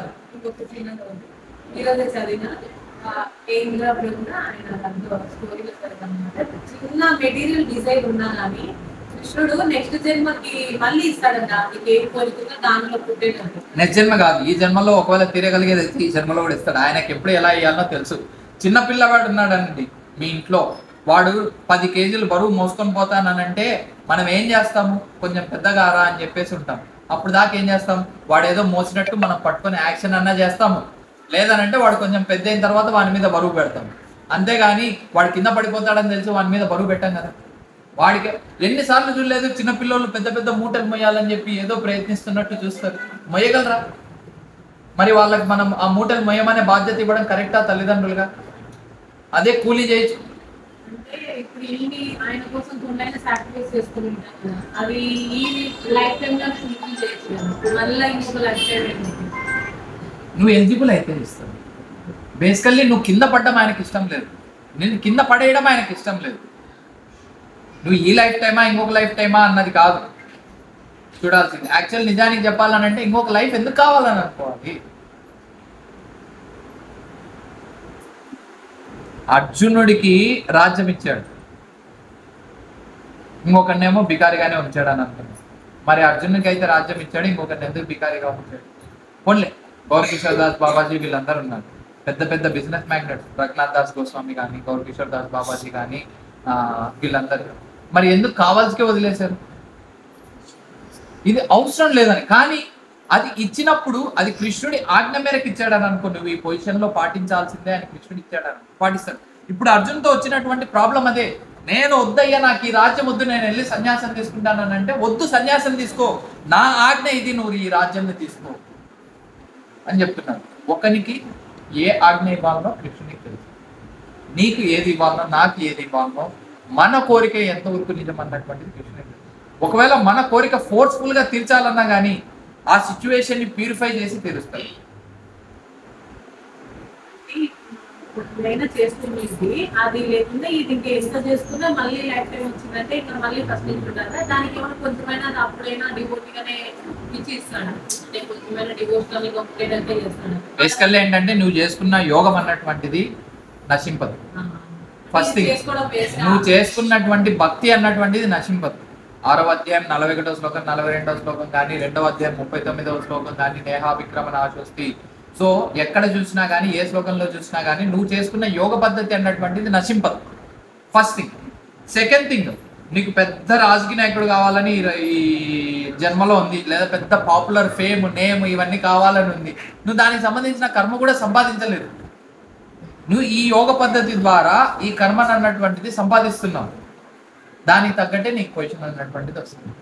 చిన్న మెటీరియల్ డిజైన్ ఉన్నా కానీ కృష్ణుడు నెక్స్ట్ జన్మకి మళ్ళీ ఇస్తాడంట. ఏం కోరుకుందో దానిలో పుట్టేటట్టు. నెక్స్ట్ జన్మ కాదు, ఈ జన్మలో ఒకవేళ తీరగలిగేది ఈ జన్మలో కూడా ఇస్తాడు. ఆయనకి ఎప్పుడు ఎలా ఇవ్వాలో తెలుసు. చిన్న పిల్లవాడు ఉన్నాడండి మీ ఇంట్లో, వాడు 10 కేజీలు బరువు మోసుకొని పోతానంటే మనం ఏం చేస్తాము? కొంచెం పెద్దగా రా అని చెప్పేసి ఉంటాం. అప్పుడు దాకా ఏం చేస్తాం? వాడు ఏదో మోసినట్టు మనం పట్టుకొని యాక్షన్ అన్నా చేస్తాము. లేదనంటే వాడు కొంచెం పెద్ద అయిన తర్వాత వాడి మీద బరువు పెడతాం. అంతేగాని వాడు కింద పడిపోతాడని తెలిసి వాడి మీద బరువు పెట్టాం కదా. వాడికి ఎన్నిసార్లు చూడలేదు చిన్నపిల్లలు పెద్ద పెద్ద మూటలు మొయ్యాలని చెప్పి ఏదో ప్రయత్నిస్తున్నట్టు చూస్తారు. మొయ్యగలరా? మరి వాళ్ళకి మనం ఆ మూటలు మొయ్యమనే బాధ్యత ఇవ్వడం కరెక్టా తల్లిదండ్రులుగా? అదే కూలీ చేయొచ్చు. అంటే ఇప్పుడు ఇన్ని ఆయన కోసం కొన్నైనా సాక్రిఫైస్ చేసుకుని ఉంటాం కదా, అవి ఈ లైఫ్ టైం లో ఫుల్ఫిల్ చేయొచ్చు కదా. మళ్ళీ ఇంకొక లైఫ్ టైం నువ్వు ఎలిజిబుల్ అయితే ఇస్తావు. బేసికల్లీ నువ్వు కింద పడ్డం ఆయనకి ఇష్టం లేదు, నేను కింద పడేయడం ఆయనకి ఇష్టం లేదు. నువ్వు ఈ లైఫ్ టైమా ఇంకొక లైఫ్ టైమా అన్నది కాదు చూడాల్సింది. యాక్చువల్ నిజానికి చెప్పాలనంటే ఇంకొక లైఫ్ ఎందుకు కావాలని అనుకోవాలి. అర్జునుడికి రాజ్యం ఇచ్చాడు, ఇంకొకరినేమో బికారిగానే ఉంచాడు అని అనుకున్నాడు. మరి అర్జునుడికి అయితే రాజ్యం ఇచ్చాడు, ఇంకొకరిని ఎందుకు బికారిగా ఉంచాడు? పోన్లే, గౌరకిషోర్ దాస్ బాబాజీ వీళ్ళందరూ ఉన్నారు, పెద్ద పెద్ద బిజినెస్ మ్యాగ్నెట్స్, రఘునాథ్ దాస్ గోస్వామి కానీ, గౌరకిషోర్ దాస్ బాబాజీ కానీ, వీళ్ళందరూ మరి ఎందుకు కావాల్సికే వదిలేశారు? ఇది అవసరం లేదని. కానీ అది ఇచ్చినప్పుడు అది కృష్ణుడి ఆజ్ఞ మేరకు ఇచ్చాడని అనుకో, నువ్వు ఈ పొజిషన్లో పాటించాల్సిందే అని కృష్ణుడు ఇచ్చాడని పాటిస్తాడు. ఇప్పుడు అర్జున్తో వచ్చినటువంటి ప్రాబ్లం అదే. నేను వద్దయ్యా, నాకు ఈ రాజ్యం వద్దు, నేను వెళ్ళి సన్యాసం తీసుకుంటానని అంటే, వద్దు సన్యాసం తీసుకో, నా ఆజ్ఞ ఇది, నువ్వు ఈ రాజ్యాన్ని తీసుకో అని చెప్తున్నాను. ఒకనికి ఏ ఆజ్ఞ ఇవ్వాలనో కృష్ణునికి తెలుసు, నీకు ఏది ఇవ్వాలనో నాకు ఏది ఇవ్వాలనో, మన కోరిక ఎంతవరకు నిజం అన్నటువంటిది కృష్ణునికి తెలుసు. ఒకవేళ మన కోరిక ఫోర్స్ఫుల్గా తీర్చాలన్నా కానీ ఆ సిచ్యువేషన్ని ప్యూరిఫై చేసి తీరుస్తారు. ఎప్పుడైనా చేసుకునేది అది లేకుండా ఇది ఇంకా ఎంత చేసుకున్నా మళ్ళీ లైఫ్ టైం వచ్చిందంటే ఇక్కడ మళ్ళీ ఫస్ట్ ఉంటుందా దానికి ఏమైనా కొంచెమైనా అది అప్పుడైనా డివోర్స్గానే ఇచ్చి ఇస్తాడు అంటే కొంచెమైనా డివోర్స్ కానీ కంప్లీట్ అయితే చేస్తాడు. బేసికల్లీ ఏంటంటే నువ్వు చేసుకున్న యోగం అన్నటువంటిది నశింపదు. ఫస్ట్ థింగ్ నువ్వు చేసుకున్నటువంటి భక్తి అన్నటువంటిది నశింపదు. 6వ అధ్యాయం 41వ శ్లోకం 42వ శ్లోకం కానీ 2వ అధ్యాయం 39వ శ్లోకం కానీ నేహా విక్రమ నాశోస్తి. సో ఎక్కడ చూసినా కానీ ఏ శ్లోకంలో చూసినా కానీ నువ్వు చేసుకున్న యోగ పద్ధతి అన్నటువంటిది నశింపదు. First thing. సెకండ్ థింగ్, నీకు పెద్ద రాజకీయ నాయకుడు కావాలని ఈ జన్మలో ఉంది, లేదా పెద్ద పాపులర్ ఫేమ్ నేమ్ ఇవన్నీ కావాలని ఉంది. నువ్వు దానికి సంబంధించిన కర్మ కూడా సంపాదించలేదు. నువ్వు ఈ యోగ పద్ధతి ద్వారా ఈ కర్మను అన్నటువంటిది సంపాదిస్తున్నావు. దానికి తగ్గట్టే నీకు పొజిషన్ అన్నటువంటిది వస్తుంది.